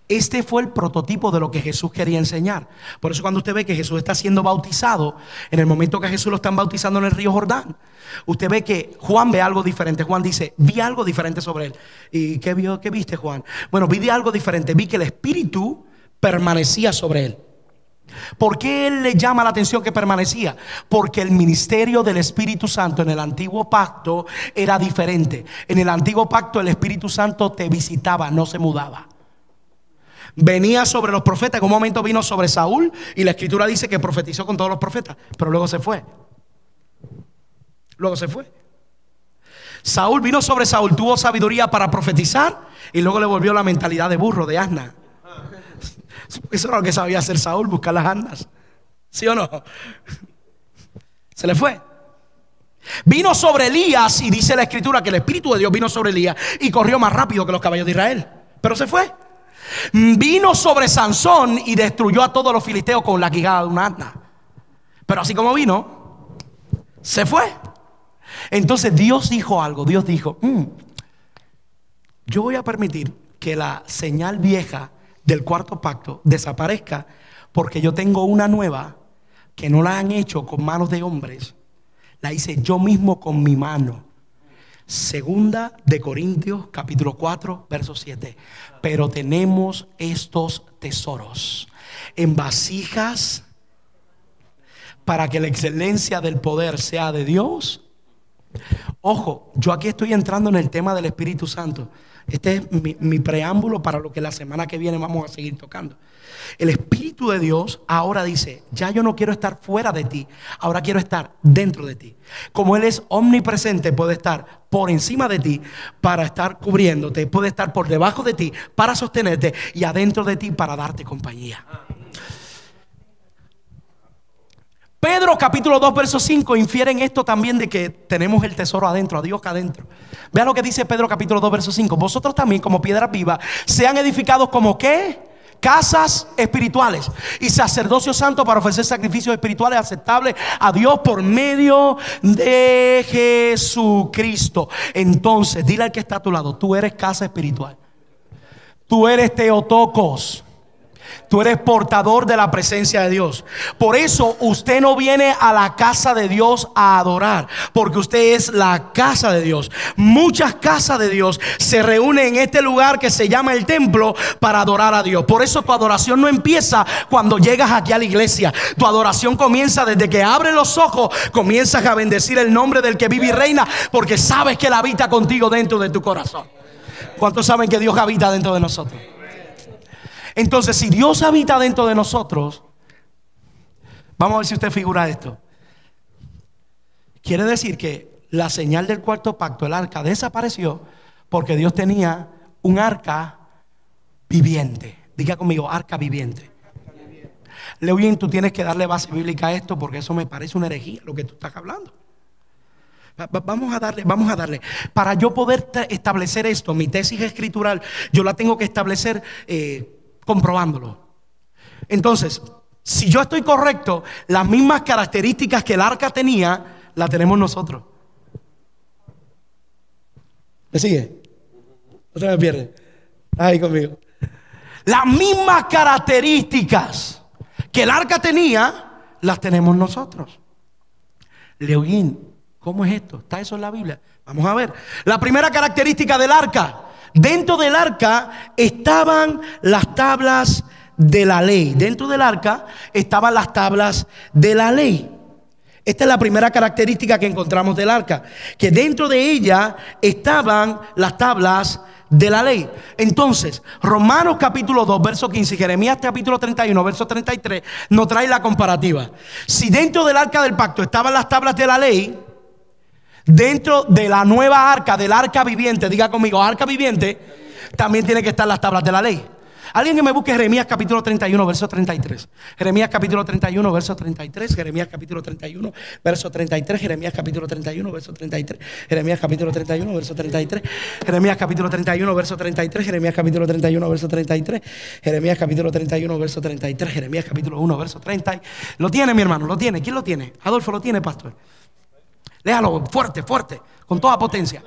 Este fue el prototipo de lo que Jesús quería enseñar. Por eso cuando usted ve que Jesús está siendo bautizado, en el momento que Jesús lo están bautizando en el río Jordán, usted ve que Juan ve algo diferente. Juan dice: vi algo diferente sobre él. ¿Y qué vio? ¿Qué viste, Juan? Bueno, vi algo diferente. Vi que el Espíritu permanecía sobre él. ¿Por qué él le llama la atención que permanecía? Porque el ministerio del Espíritu Santo en el antiguo pacto era diferente. En el antiguo pacto el Espíritu Santo te visitaba, no se mudaba. Venía sobre los profetas. En un momento vino sobre Saúl y la escritura dice que profetizó con todos los profetas, pero luego se fue. Saúl vino sobre Saúl, tuvo sabiduría para profetizar y luego le volvió la mentalidad de burro, de asna. Eso era lo que sabía hacer Saúl, buscar las asnas. ¿Sí o no? Se le fue. Vino sobre Elías y dice la escritura que el Espíritu de Dios vino sobre Elías y corrió más rápido que los caballos de Israel, pero se fue. Vino sobre Sansón y destruyó a todos los filisteos con la quijada de una asna, pero así como vino, se fue. Entonces Dios dijo algo. Dios dijo: yo voy a permitir que la señal vieja del cuarto pacto desaparezca, porque yo tengo una nueva que no la han hecho con manos de hombres, la hice yo mismo con mi mano. Segunda de Corintios capítulo 4 verso 7. Pero tenemos estos tesoros en vasijas para que la excelencia del poder sea de Dios. Ojo, yo aquí estoy entrando en el tema del Espíritu Santo. Este es mi preámbulo para lo que la semana que viene vamos a seguir tocando. El Espíritu de Dios ahora dice: ya yo no quiero estar fuera de ti, ahora quiero estar dentro de ti. Como Él es omnipresente, puede estar por encima de ti para estar cubriéndote, puede estar por debajo de ti para sostenerte y adentro de ti para darte compañía. Pedro capítulo 2 verso 5 infieren esto también, de que tenemos el tesoro adentro, a Dios acá adentro. Vean lo que dice Pedro capítulo 2 verso 5. Vosotros también, como piedras vivas, sean edificados como ¿qué? casas espirituales y sacerdocio santo para ofrecer sacrificios espirituales aceptables a Dios por medio de Jesucristo. Entonces, dile al que está a tu lado: tú eres casa espiritual. Tú eres Teotocos. Tú eres portador de la presencia de Dios. Por eso usted no viene a la casa de Dios a adorar, porque usted es la casa de Dios. Muchas casas de Dios se reúnen en este lugar que se llama el templo para adorar a Dios. Por eso tu adoración no empieza cuando llegas aquí a la iglesia. Tu adoración comienza desde que abres los ojos. Comienzas a bendecir el nombre del que vive y reina, porque sabes que Él habita contigo dentro de tu corazón. ¿Cuántos saben que Dios habita dentro de nosotros? Entonces, si Dios habita dentro de nosotros, vamos a ver si usted figura esto. Quiere decir que la señal del cuarto pacto, el arca, desapareció porque Dios tenía un arca viviente. Diga conmigo: arca viviente. Leo bien, tú tienes que darle base bíblica a esto, porque eso me parece una herejía lo que tú estás hablando. Vamos a darle. Para yo poder establecer esto, mi tesis escritural, yo la tengo que establecer comprobándolo. Entonces, si yo estoy correcto, las mismas características que el arca tenía, las tenemos nosotros. ¿Me sigue? No se me pierde. Ahí conmigo. Las mismas características que el arca tenía, las tenemos nosotros. Leoín, ¿cómo es esto? ¿Está eso en la Biblia? Vamos a ver. La primera característica del arca: dentro del arca estaban las tablas de la ley. Dentro del arca estaban las tablas de la ley. Esta es la primera característica que encontramos del arca, que dentro de ella estaban las tablas de la ley. Entonces, Romanos capítulo 2, verso 15 y Jeremías capítulo 31, verso 33 nos trae la comparativa. Si dentro del arca del pacto estaban las tablas de la ley, dentro de la nueva arca, del arca viviente, diga conmigo, arca viviente, también tiene que estar las tablas de la ley. Alguien que me busque Jeremías capítulo 31, verso 33. Jeremías capítulo 31, verso 33. Jeremías capítulo 31, verso 33. Jeremías capítulo 31, verso 33. Jeremías capítulo 31, verso 33. Jeremías capítulo 31, verso 33. Jeremías capítulo 31, verso 33. Jeremías capítulo 31, verso 33. Jeremías capítulo 1, verso 30. ¿Lo tiene, mi hermano? ¿Lo tiene? ¿Quién lo tiene? Adolfo, ¿lo tiene, pastor? Léalo fuerte, fuerte, con toda potencia.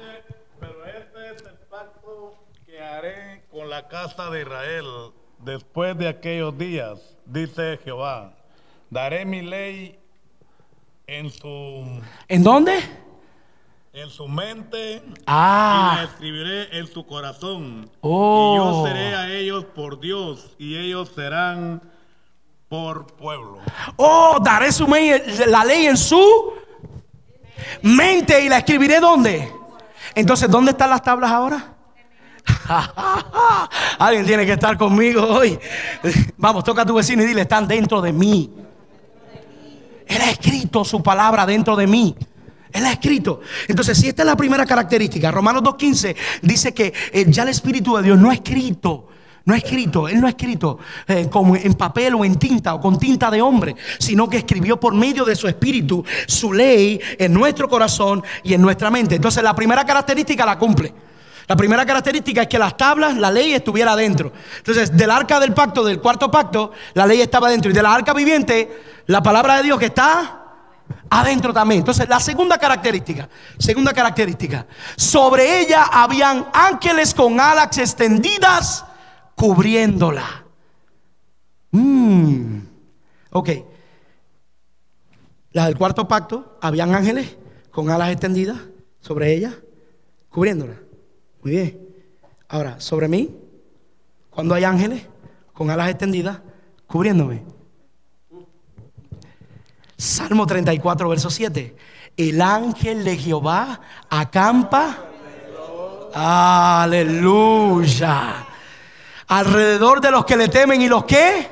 Pero este es el pacto que haré con la casa de Israel después de aquellos días, dice Jehová. Daré mi ley en su... ¿En dónde? En su mente. Y Ah. la escribiré en su corazón. Oh. Y yo seré a ellos por Dios y ellos serán por pueblo. Oh, daré la ley en su mente y la escribiré ¿dónde? Entonces, ¿dónde están las tablas ahora? Alguien tiene que estar conmigo hoy. Vamos, toca a tu vecino y dile: están dentro de mí. Él ha escrito su palabra dentro de mí. Él ha escrito. Entonces, si esta es la primera característica, Romanos 2:15 dice que ya el Espíritu de Dios no ha escrito. No ha escrito, Él no ha escrito como en papel o en tinta o con tinta de hombre, sino que escribió por medio de su Espíritu su ley en nuestro corazón y en nuestra mente. Entonces, la primera característica la cumple. La primera característica es que las tablas, la ley estuviera adentro. Entonces, del arca del pacto, del cuarto pacto, la ley estaba adentro. Y de la arca viviente, la palabra de Dios que está adentro también. Entonces, la segunda característica, sobre ella habían ángeles con alas extendidas cubriéndola. Ok. La del cuarto pacto, habían ángeles con alas extendidas sobre ella, cubriéndola. Muy bien. Ahora, sobre mí, cuando hay ángeles con alas extendidas cubriéndome. Salmo 34, verso 7. El ángel de Jehová acampa. Aleluya. Alrededor de los que le temen y los que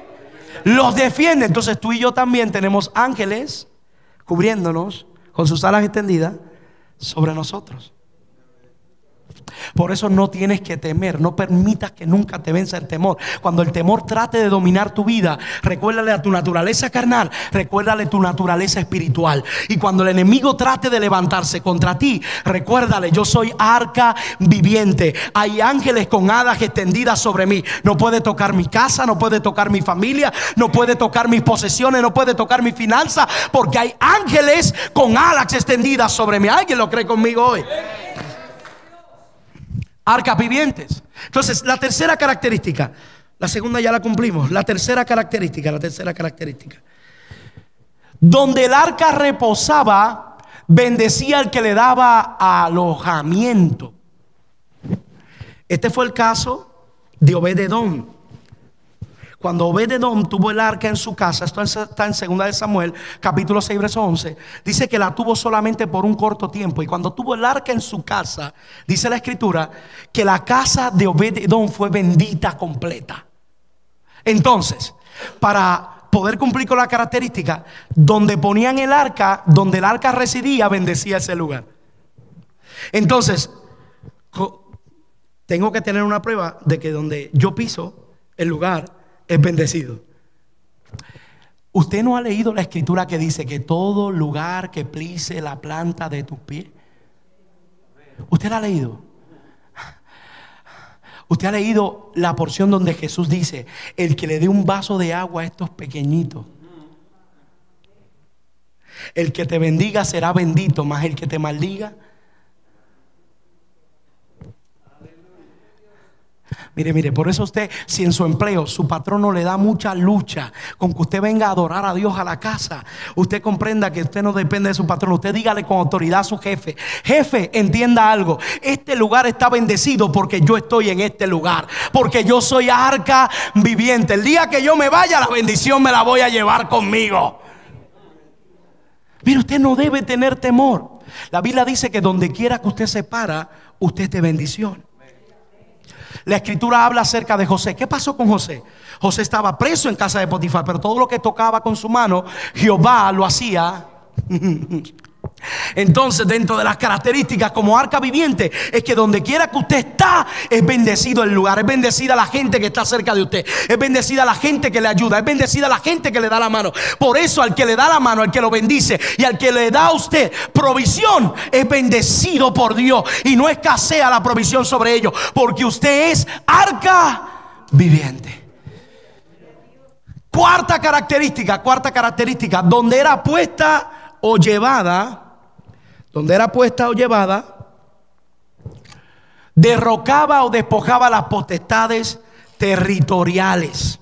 los defienden. Entonces tú y yo también tenemos ángeles cubriéndonos con sus alas extendidas sobre nosotros. Por eso no tienes que temer. No permitas que nunca te venza el temor. Cuando el temor trate de dominar tu vida, recuérdale a tu naturaleza carnal, recuérdale tu naturaleza espiritual. Y cuando el enemigo trate de levantarse contra ti, recuérdale: yo soy arca viviente. Hay ángeles con alas extendidas sobre mí. No puede tocar mi casa, no puede tocar mi familia, no puede tocar mis posesiones, no puede tocar mi finanza, porque hay ángeles con alas extendidas sobre mí. ¿Alguien lo cree conmigo hoy? Arcas vivientes. Entonces, la tercera característica, la segunda ya la cumplimos. La tercera característica. Donde el arca reposaba, bendecía al que le daba alojamiento. Este fue el caso de Obed-edom. Cuando Obed-edom tuvo el arca en su casa, esto está en 2 de Samuel, capítulo 6, verso 11, dice que la tuvo solamente por un corto tiempo. Y cuando tuvo el arca en su casa, dice la escritura, que la casa de Obed-edom fue bendita completa. Entonces, para poder cumplir con la característica, donde ponían el arca, donde el arca residía, bendecía ese lugar. Entonces, tengo que tener una prueba de que donde yo piso, el lugar es bendecido. ¿Usted no ha leído la escritura que dice que todo lugar que pise la planta de tus pies? ¿Usted la ha leído? ¿Usted ha leído la porción donde Jesús dice: el que le dé un vaso de agua a estos pequeñitos, el que te bendiga será bendito, mas el que te maldiga? Mire, por eso usted, si en su empleo su patrono le da mucha lucha con que usted venga a adorar a Dios a la casa, usted comprenda que usted no depende de su patrono. Usted dígale con autoridad a su jefe: jefe, entienda algo, este lugar está bendecido porque yo estoy en este lugar, porque yo soy arca viviente. El día que yo me vaya, la bendición me la voy a llevar conmigo. Mire, usted no debe tener temor. La Biblia dice que donde quiera que usted se para, usted es de bendición. La escritura habla acerca de José. ¿Qué pasó con José? José estaba preso en casa de Potifar, pero todo lo que tocaba con su mano, Jehová lo hacía. Entonces, dentro de las características como arca viviente, es que donde quiera que usted está, es bendecido el lugar, es bendecida la gente que está cerca de usted, es bendecida la gente que le ayuda, es bendecida la gente que le da la mano. Por eso, al que le da la mano, al que lo bendice y al que le da a usted provisión, es bendecido por Dios, y no escasea la provisión sobre ellos, porque usted es arca viviente. Cuarta característica, donde era puesta o llevada, derrocaba o despojaba las potestades territoriales.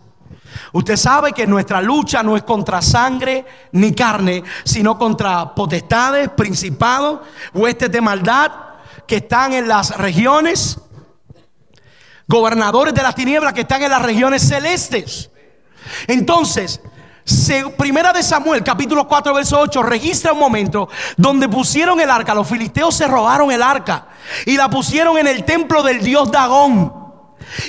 Usted sabe que nuestra lucha no es contra sangre ni carne, sino contra potestades, principados, huestes de maldad que están en las regiones, gobernadores de las tinieblas que están en las regiones celestes. Entonces, Primera de Samuel, capítulo 4, verso 8, registra un momento donde pusieron el arca. Los filisteos se robaron el arca y la pusieron en el templo del dios Dagón.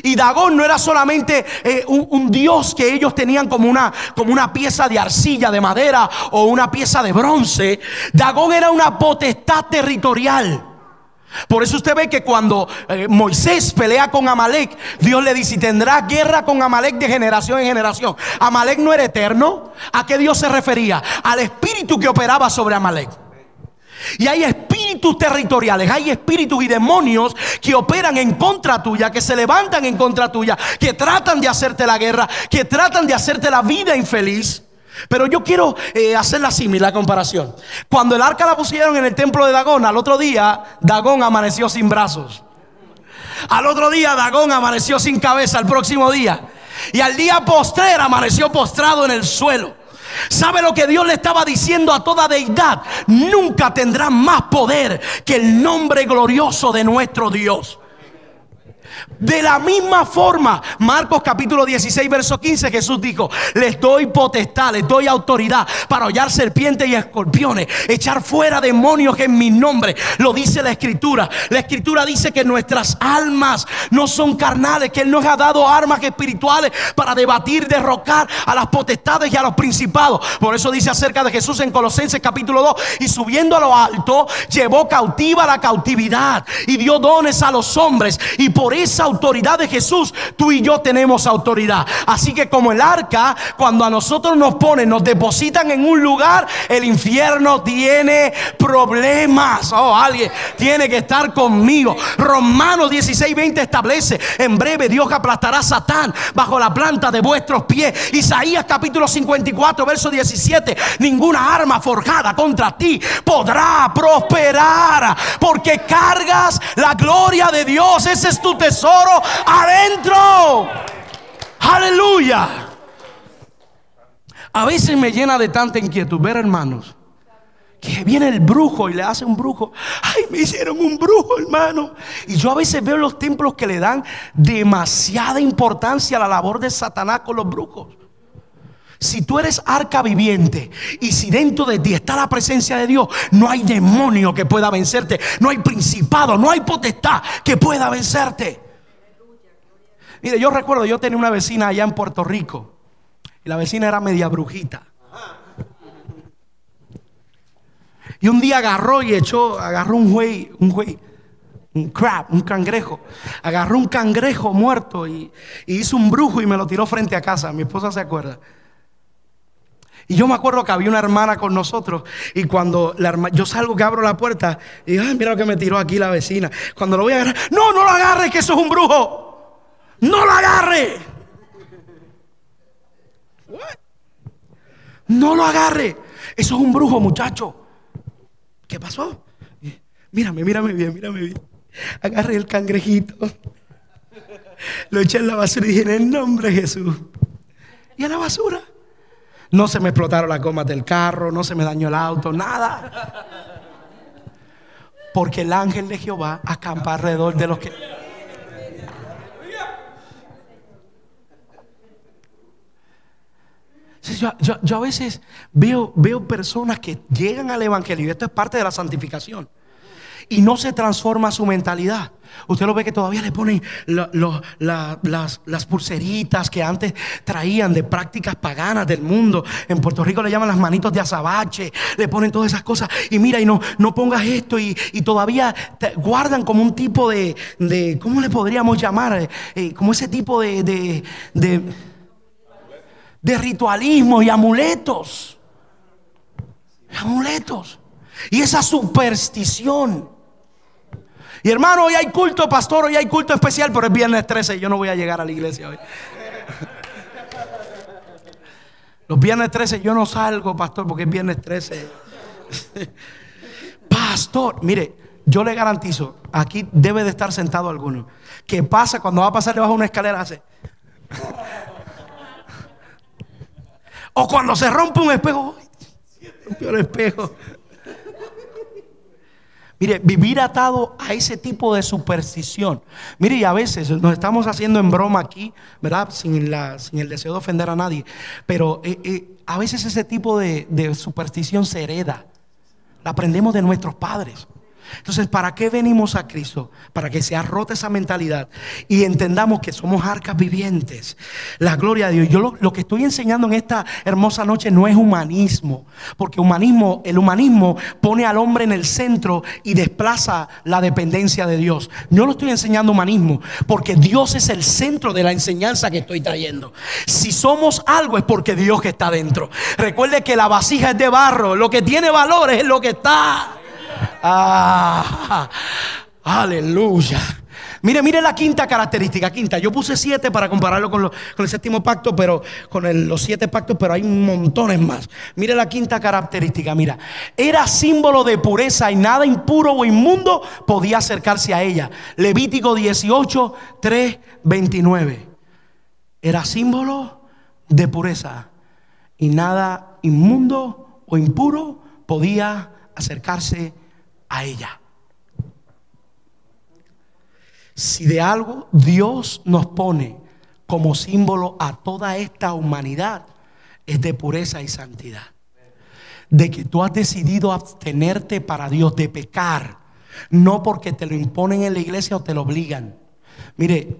Y Dagón no era solamente un dios que ellos tenían como una pieza de arcilla, de madera o una pieza de bronce. Dagón era una potestad territorial. Por eso usted ve que cuando Moisés pelea con Amalek, Dios le dice: tendrás guerra con Amalek de generación en generación. Amalek no era eterno. ¿A qué Dios se refería? Al espíritu que operaba sobre Amalek. Y hay espíritus territoriales, hay espíritus y demonios que operan en contra tuya, que se levantan en contra tuya, que tratan de hacerte la guerra, que tratan de hacerte la vida infeliz. Pero yo quiero hacer la comparación. Cuando el arca la pusieron en el templo de Dagón, al otro día Dagón amaneció sin brazos. Al otro día Dagón amaneció sin cabeza. Al próximo día, y al día postrero, amaneció postrado en el suelo. ¿Sabe lo que Dios le estaba diciendo a toda deidad? Nunca tendrán más poder que el nombre glorioso de nuestro Dios. De la misma forma, Marcos capítulo 16 verso 15, Jesús dijo: les doy potestad, les doy autoridad para hollar serpientes y escorpiones, echar fuera demonios en mi nombre. Lo dice la Escritura. La Escritura dice que nuestras almas no son carnales, que Él nos ha dado armas espirituales para debatir, derrocar a las potestades y a los principados. Por eso dice acerca de Jesús en Colosenses capítulo 2: y subiendo a lo alto, llevó cautiva la cautividad y dio dones a los hombres. Y por esa autoridad de Jesús, tú y yo tenemos autoridad. Así que como el arca, cuando a nosotros nos ponen, nos depositan en un lugar, el infierno tiene problemas. Oh, alguien tiene que estar conmigo. Romanos 16:20 establece: en breve Dios aplastará a Satán bajo la planta de vuestros pies. Isaías capítulo 54 verso 17: ninguna arma forjada contra ti podrá prosperar, porque cargas la gloria de Dios. Ese es tu tesoro adentro. Aleluya. A veces me llena de tanta inquietud ver hermanos que viene el brujo y le hace un brujo. Ay, me hicieron un brujo, hermano. Y yo a veces veo los templos que le dan demasiada importancia a la labor de Satanás con los brujos. Si tú eres arca viviente y si dentro de ti está la presencia de Dios, no hay demonio que pueda vencerte, no hay principado, no hay potestad que pueda vencerte. Mire, yo recuerdo, yo tenía una vecina allá en Puerto Rico y la vecina era media brujita. Y un día agarró un crab, un cangrejo. Agarró un cangrejo muerto y hizo un brujo y me lo tiró frente a casa. Mi esposa se acuerda. Y yo me acuerdo que había una hermana con nosotros. Y cuando yo salgo, que abro la puerta, y digo: ay, mira lo que me tiró aquí la vecina. Cuando lo voy a agarrar: no lo agarre, que eso es un brujo. No lo agarre. What? No lo agarre, eso es un brujo, muchacho. ¿Qué pasó? Mírame bien. Agarré el cangrejito, lo eché en la basura y dije: en el nombre de Jesús. Y a la basura. No se me explotaron las gomas del carro, no se me dañó el auto, nada. Porque el ángel de Jehová acampa alrededor de los que... Yo a veces veo personas que llegan al evangelio, y esto es parte de la santificación, y no se transforma su mentalidad. Usted lo ve que todavía le ponen las pulseritas que antes traían de prácticas paganas del mundo. En Puerto Rico le llaman las manitos de azabache. Le ponen todas esas cosas. Y mira, y no pongas esto. Y todavía guardan como un tipo de ¿cómo le podríamos llamar? Como ese tipo de ritualismo y amuletos. Y esa superstición. Y hermano, hoy hay culto, pastor, hoy hay culto especial, pero es viernes 13 y yo no voy a llegar a la iglesia hoy. Los viernes 13 yo no salgo, pastor, porque es viernes 13. Pastor, mire, yo le garantizo, aquí debe de estar sentado alguno, que pasa cuando va a pasar debajo de una escalera, hace... O cuando se rompe un espejo, rompió el espejo. Mire, vivir atado a ese tipo de superstición. Mire, y a veces nos estamos haciendo en broma aquí, ¿verdad? Sin el deseo de ofender a nadie. Pero a veces ese tipo de superstición se hereda. La aprendemos de nuestros padres. Entonces, ¿para qué venimos a Cristo? Para que sea rota esa mentalidad y entendamos que somos arcas vivientes. La gloria de Dios. Yo lo que estoy enseñando en esta hermosa noche no es humanismo, porque el humanismo pone al hombre en el centro y desplaza la dependencia de Dios. Yo no estoy enseñando humanismo, porque Dios es el centro de la enseñanza que estoy trayendo. Si somos algo es porque Dios que está dentro. Recuerde que la vasija es de barro, lo que tiene valor es lo que está. Aleluya. Mire la quinta característica. Yo puse 7 para compararlo con el séptimo pacto, pero con los 7 pactos, pero hay montones más. Mire la quinta característica. Mira, era símbolo de pureza y nada impuro o inmundo podía acercarse a ella. Levítico 18, 3, 29. Era símbolo de pureza y nada inmundo o impuro podía acercarse a ella. Si de algo Dios nos pone como símbolo a toda esta humanidad, es de pureza y santidad. De que tú has decidido abstenerte para Dios, de pecar, no porque te lo imponen en la iglesia o te lo obligan. Mire,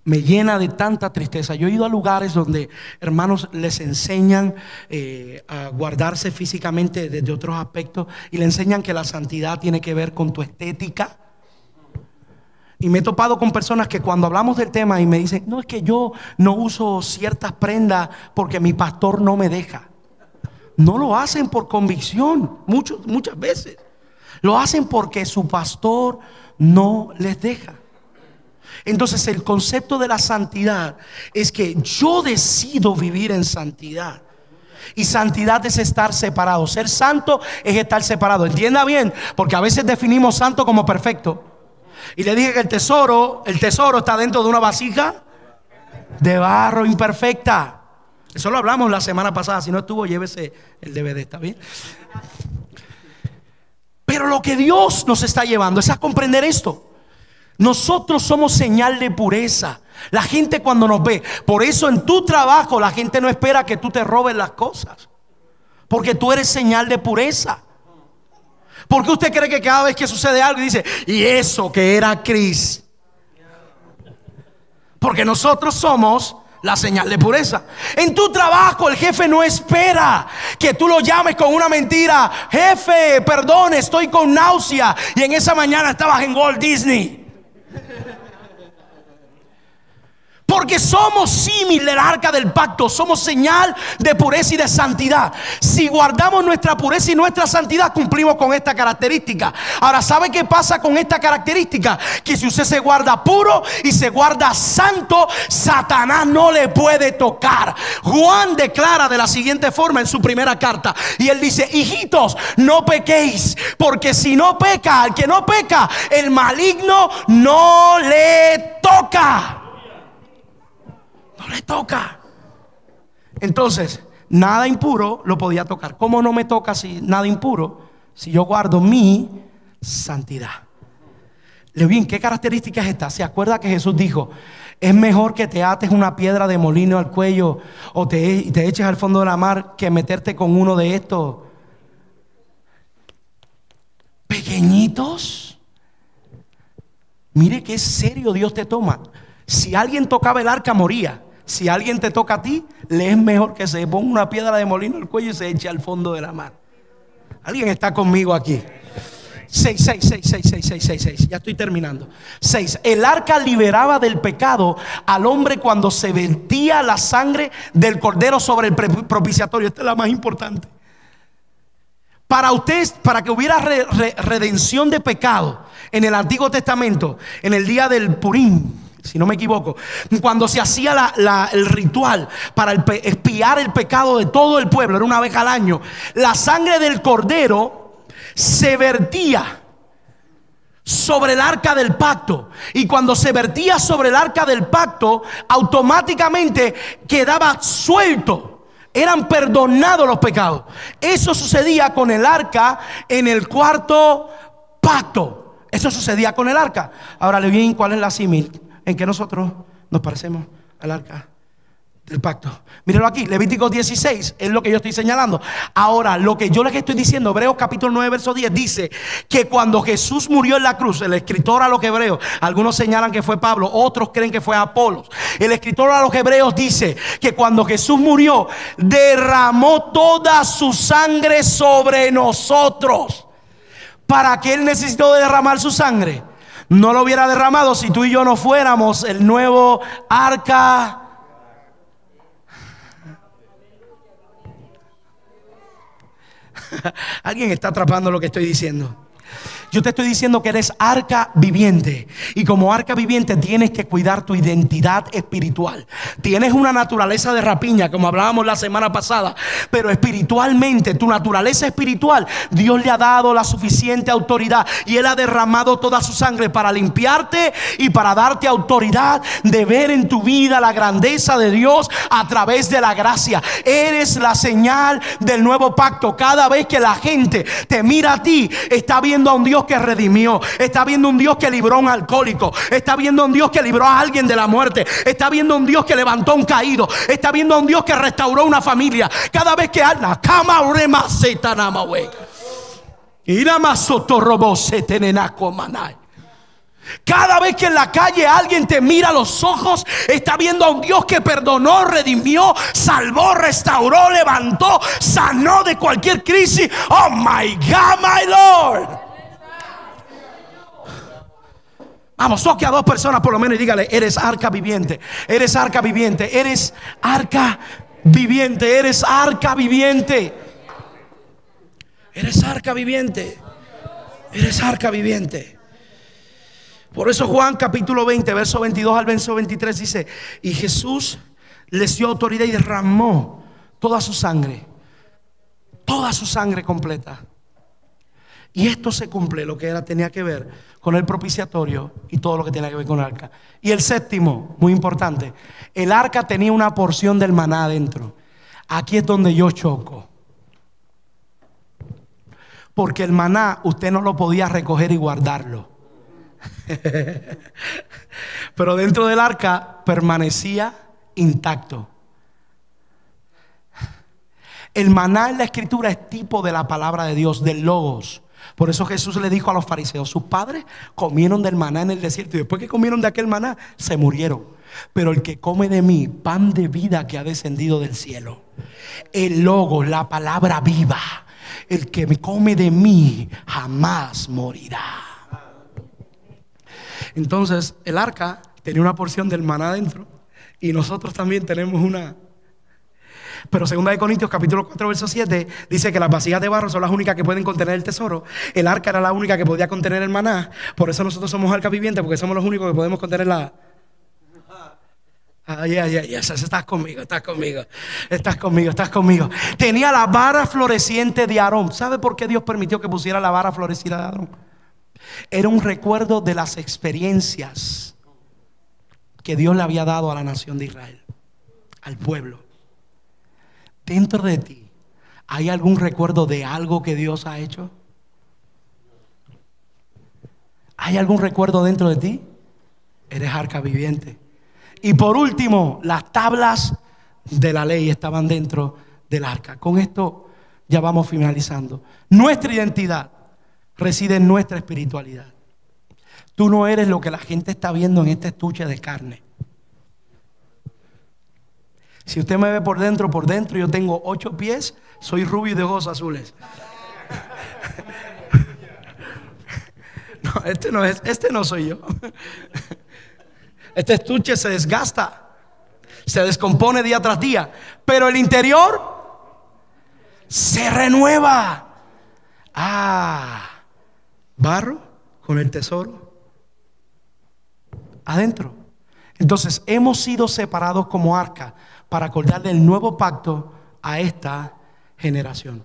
me llena de tanta tristeza. Yo he ido a lugares donde hermanos les enseñan a guardarse físicamente desde otros aspectos, y le enseñan que la santidad tiene que ver con tu estética. Y me he topado con personas que cuando hablamos del tema y me dicen: no, es que yo no uso ciertas prendas porque mi pastor no me deja. No lo hacen por convicción, muchas veces. Lo hacen porque su pastor no les deja. Entonces el concepto de la santidad es que yo decido vivir en santidad. Y santidad es estar separado. Ser santo es estar separado. Entienda bien, porque a veces definimos santo como perfecto. Y le dije que el tesoro está dentro de una vasija de barro imperfecta. Eso lo hablamos la semana pasada. Si no estuvo, llévese el DVD, ¿está bien? Pero lo que Dios nos está llevando es a comprender esto. Nosotros somos señal de pureza. La gente cuando nos ve, por eso en tu trabajo la gente no espera que tú te robes las cosas, porque tú eres señal de pureza. ¿Por qué usted cree que cada vez que sucede algo dice: y eso que era Cris? Porque nosotros somos la señal de pureza. En tu trabajo el jefe no espera que tú lo llames con una mentira: jefe, perdón, estoy con náusea, y en esa mañana estabas en Walt Disney. Porque somos símil del arca del pacto. Somos señal de pureza y de santidad. Si guardamos nuestra pureza y nuestra santidad, cumplimos con esta característica. Ahora, ¿sabe qué pasa con esta característica? Que si usted se guarda puro y se guarda santo, Satanás no le puede tocar. Juan declara de la siguiente forma en su primera carta, y él dice: hijitos, no pequéis, porque si no peca, al que no peca, el maligno no le toca. No le toca. Entonces, nada impuro lo podía tocar. ¿Cómo no me toca si nada impuro? Si yo guardo mi santidad. Le bien, ¿qué característica es esta? ¿Se acuerda que Jesús dijo: es mejor que te ates una piedra de molino al cuello o te eches al fondo de la mar que meterte con uno de estos pequeñitos? Mire qué serio Dios te toma. Si alguien tocaba el arca, moría. Si alguien te toca a ti, le es mejor que se ponga una piedra de molino al cuello y se eche al fondo de la mar. ¿Alguien está conmigo aquí? 6. Ya estoy terminando. 6. El arca liberaba del pecado al hombre cuando se vertía la sangre del cordero sobre el propiciatorio. Esta es la más importante. Para que hubiera redención de pecado en el Antiguo Testamento, en el día del Purim, si no me equivoco, cuando se hacía el ritual para expiar el pecado de todo el pueblo, era una vez al año, la sangre del cordero se vertía sobre el arca del pacto. Y cuando se vertía sobre el arca del pacto, automáticamente quedaba suelto. Eran perdonados los pecados. Eso sucedía con el arca en el cuarto pacto. Eso sucedía con el arca. Ahora le bien, ¿cuál es la símil en que nosotros nos parecemos al arca del pacto? Míralo aquí, Levítico 16 es lo que yo estoy señalando. Ahora, lo que yo les estoy diciendo, Hebreos capítulo 9 verso 10 dice que cuando Jesús murió en la cruz, el escritor a los hebreos, algunos señalan que fue Pablo, otros creen que fue Apolos, el escritor a los hebreos dice que cuando Jesús murió, derramó toda su sangre sobre nosotros. ¿Para qué él necesitó derramar su sangre? No lo hubiera derramado si tú y yo no fuéramos el nuevo arca. Alguien está atrapando lo que estoy diciendo. Yo te estoy diciendo que eres arca viviente, y como arca viviente tienes que cuidar tu identidad espiritual. Tienes una naturaleza de rapiña, como hablábamos la semana pasada, pero espiritualmente, tu naturaleza espiritual, Dios le ha dado la suficiente autoridad, y Él ha derramado toda su sangre para limpiarte y para darte autoridad de ver en tu vida la grandeza de Dios a través de la gracia. Eres la señal del nuevo pacto. Cada vez que la gente te mira a ti, está viendo a un Dios Dios que redimió. Está viendo un Dios que libró a un alcohólico. Está viendo un Dios que libró a alguien de la muerte. Está viendo un Dios que levantó a un caído. Está viendo un Dios que restauró una familia. Cada vez que habla, cada vez que en la calle alguien te mira a los ojos, está viendo a un Dios que perdonó, redimió, salvó, restauró, levantó, sanó de cualquier crisis. Oh my God, my Lord. Vamos, toque a dos personas por lo menos y dígale: eres arca viviente, eres arca viviente, eres arca viviente, eres arca viviente, eres arca viviente, eres arca viviente. Por eso Juan capítulo 20, verso 22 al verso 23 dice: y Jesús les dio autoridad y derramó toda su sangre completa. Y esto se cumple, lo que tenía que ver con el propiciatorio y todo lo que tenía que ver con el arca. Y el séptimo, muy importante, el arca tenía una porción del maná adentro. Aquí es donde yo choco, porque el maná usted no lo podía recoger y guardarlo. Pero dentro del arca permanecía intacto. El maná en la escritura es tipo de la palabra de Dios, del logos. Por eso Jesús le dijo a los fariseos: sus padres comieron del maná en el desierto, y después que comieron de aquel maná se murieron. Pero el que come de mí, pan de vida que ha descendido del cielo, el logos, la palabra viva, el que me come de mí jamás morirá. Entonces el arca tenía una porción del maná adentro, y nosotros también tenemos una. Pero 2 Corintios capítulo 4 verso 7 dice que las vasijas de barro son las únicas que pueden contener el tesoro. El arca era la única que podía contener el maná. Por eso nosotros somos arca viviente, porque somos los únicos que podemos contener la. Estás conmigo. Tenía la vara floreciente de Aarón. ¿Sabe por qué Dios permitió que pusiera la vara florecida de Aarón? Era un recuerdo de las experiencias que Dios le había dado a la nación de Israel, al pueblo. Dentro de ti, ¿hay algún recuerdo de algo que Dios ha hecho? ¿Hay algún recuerdo dentro de ti? Eres arca viviente. Y por último, las tablas de la ley estaban dentro del arca. Con esto ya vamos finalizando. Nuestra identidad reside en nuestra espiritualidad. Tú no eres lo que la gente está viendo en este estuche de carne. Si usted me ve por dentro, yo tengo 8 pies, soy rubio y de ojos azules. No, este no soy yo. Este estuche se desgasta, se descompone día tras día, pero el interior se renueva. Barro con el tesoro adentro. Entonces hemos sido separados como arca para acordarle el nuevo pacto a esta generación.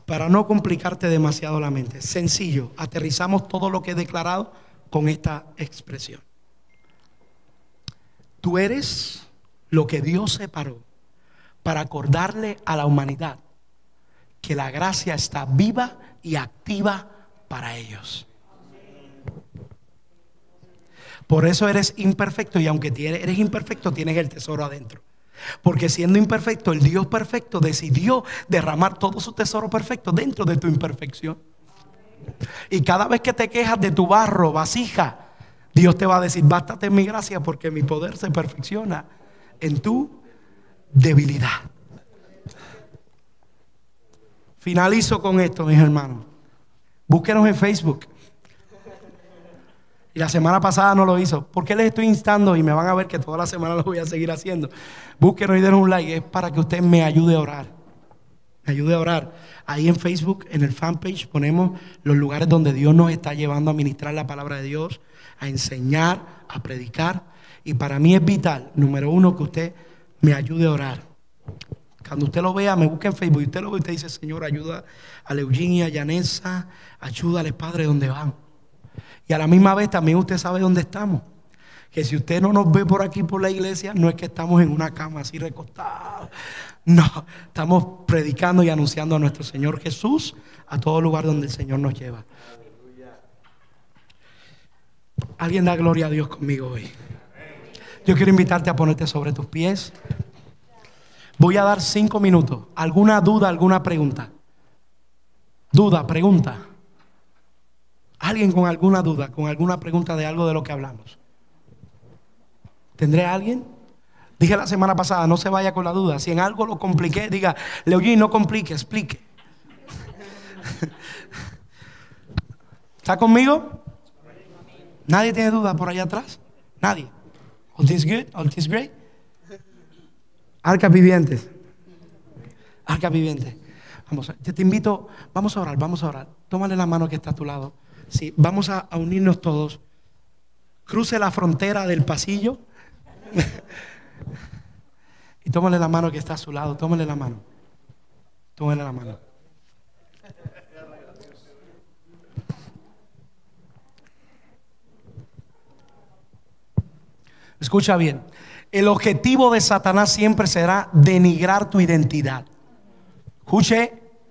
Para no complicarte demasiado la mente, sencillo, aterrizamos todo lo que he declarado con esta expresión. Tú eres lo que Dios separó para acordarle a la humanidad que la gracia está viva y activa para ellos. Por eso eres imperfecto, y aunque eres imperfecto, tienes el tesoro adentro. Porque siendo imperfecto, el Dios perfecto decidió derramar todo su tesoro perfecto dentro de tu imperfección. Y cada vez que te quejas de tu barro, vasija, Dios te va a decir: bástate en mi gracia, porque mi poder se perfecciona en tu debilidad. Finalizo con esto, mis hermanos. Búsquenos en Facebook. Y la semana pasada no lo hizo. ¿Por qué les estoy instando? Y me van a ver que toda la semana lo voy a seguir haciendo. Búsquenos y denos un like. Es para que usted me ayude a orar. Me ayude a orar. Ahí en Facebook, en el fanpage, ponemos los lugares donde Dios nos está llevando a ministrar la palabra de Dios, a enseñar, a predicar. Y para mí es vital, número uno, que usted me ayude a orar. Cuando usted lo vea, me busca en Facebook y usted lo ve y usted dice: Señor, ayuda a Eugenia, a Yanesa, ayúdale, Padre, donde van. Y a la misma vez también usted sabe dónde estamos. Que si usted no nos ve por aquí por la iglesia, no es que estamos en una cama así recostados. No, estamos predicando y anunciando a nuestro Señor Jesús a todo lugar donde el Señor nos lleva. Alguien da gloria a Dios conmigo hoy. Yo quiero invitarte a ponerte sobre tus pies. Voy a dar 5 minutos. ¿Alguna duda, alguna pregunta? Duda, pregunta. ¿Alguien con alguna duda, con alguna pregunta de algo de lo que hablamos? ¿Tendré a alguien? Dije la semana pasada, no se vaya con la duda. Si en algo lo compliqué, diga, Leollín, no complique, explique. ¿Está conmigo? ¿Nadie tiene duda por allá atrás? ¿Nadie? All this good? All this great? Arcas vivientes. Arcas vivientes. Vamos, yo te invito, vamos a orar, vamos a orar. Tómale la mano que está a tu lado. Sí, vamos a unirnos todos. Cruce la frontera del pasillo. Y tómale la mano que está a su lado. Tómale la mano. Tómale la mano. Escucha bien. El objetivo de Satanás siempre será denigrar tu identidad.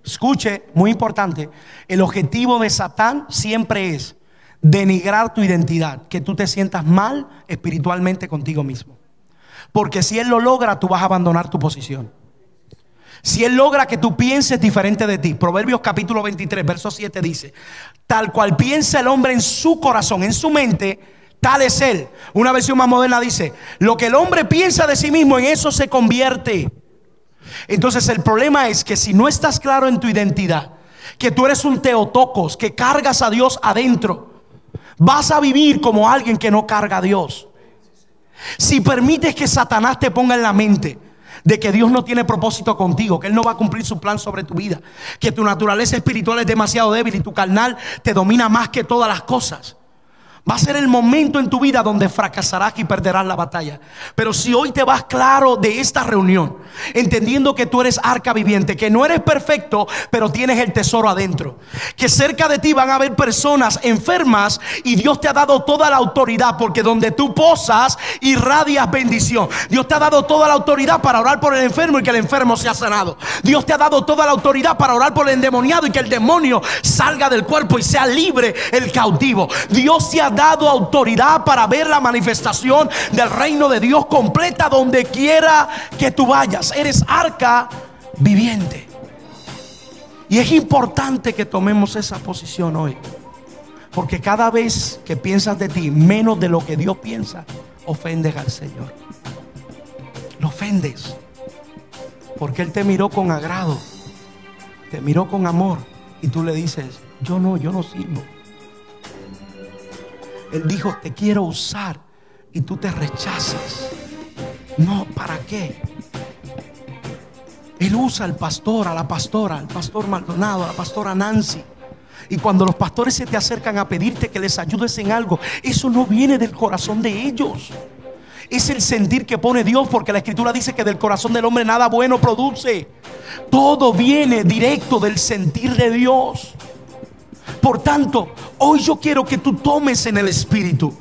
Escuche, muy importante. El objetivo de Satán siempre es denigrar tu identidad, que tú te sientas mal espiritualmente contigo mismo. Porque si él lo logra, tú vas a abandonar tu posición. Si él logra que tú pienses diferente de ti. Proverbios capítulo 23, verso 7 dice: tal cual piensa el hombre en su corazón, en su mente, tal es él. Una versión más moderna dice: lo que el hombre piensa de sí mismo, en eso se convierte. Entonces el problema es que si no estás claro en tu identidad, que tú eres un teotocos, que cargas a Dios adentro, vas a vivir como alguien que no carga a Dios. Si permites que Satanás te ponga en la mente de que Dios no tiene propósito contigo, que Él no va a cumplir su plan sobre tu vida, que tu naturaleza espiritual es demasiado débil y tu carnal te domina más que todas las cosas, va a ser el momento en tu vida donde fracasarás y perderás la batalla. Pero si hoy te vas claro de esta reunión, entendiendo que tú eres arca viviente, que no eres perfecto, pero tienes el tesoro adentro, que cerca de ti van a haber personas enfermas y Dios te ha dado toda la autoridad, porque donde tú posas irradias bendición. Dios te ha dado toda la autoridad para orar por el enfermo y que el enfermo sea sanado. Dios te ha dado toda la autoridad para orar por el endemoniado y que el demonio salga del cuerpo y sea libre el cautivo. Dios te ha dado autoridad para ver la manifestación del reino de Dios completa donde quiera que tú vayas. Eres arca viviente. Y es importante que tomemos esa posición hoy, porque cada vez que piensas de ti menos de lo que Dios piensa, ofendes al Señor. Lo ofendes, porque Él te miró con agrado, te miró con amor, y tú le dices: yo no sirvo. Él dijo: te quiero usar, y tú te rechazas. No, ¿para qué? Él usa al pastor, a la pastora, al pastor Maldonado, a la pastora Nancy. Y cuando los pastores se te acercan a pedirte que les ayudes en algo, eso no viene del corazón de ellos. Es el sentir que pone Dios, porque la Escritura dice que del corazón del hombre nada bueno produce. Todo viene directo del sentir de Dios. Por tanto, hoy yo quiero que tú tomes en el Espíritu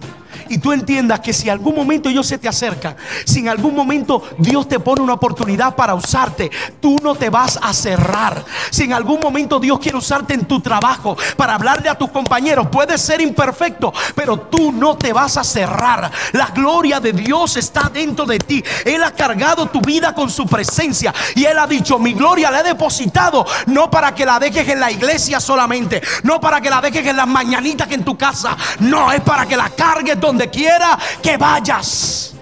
y tú entiendas que si en algún momento ellos se te acercan, si en algún momento Dios te pone una oportunidad para usarte, tú no te vas a cerrar. Si en algún momento Dios quiere usarte en tu trabajo para hablarle a tus compañeros, puedes ser imperfecto, pero tú no te vas a cerrar. La gloria de Dios está dentro de ti. Él ha cargado tu vida con su presencia y Él ha dicho: mi gloria la he depositado, no para que la dejes en la iglesia solamente, no para que la dejes en las mañanitas que en tu casa, no, es para que la cargues donde quiera que vayas.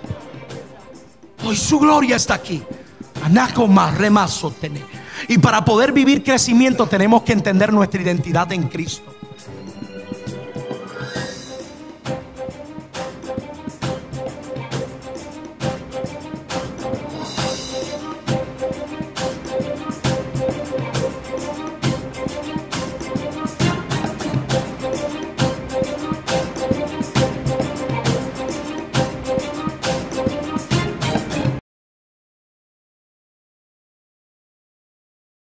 Hoy su gloria está aquí. Y para poder vivir crecimiento tenemos que entender nuestra identidad en Cristo.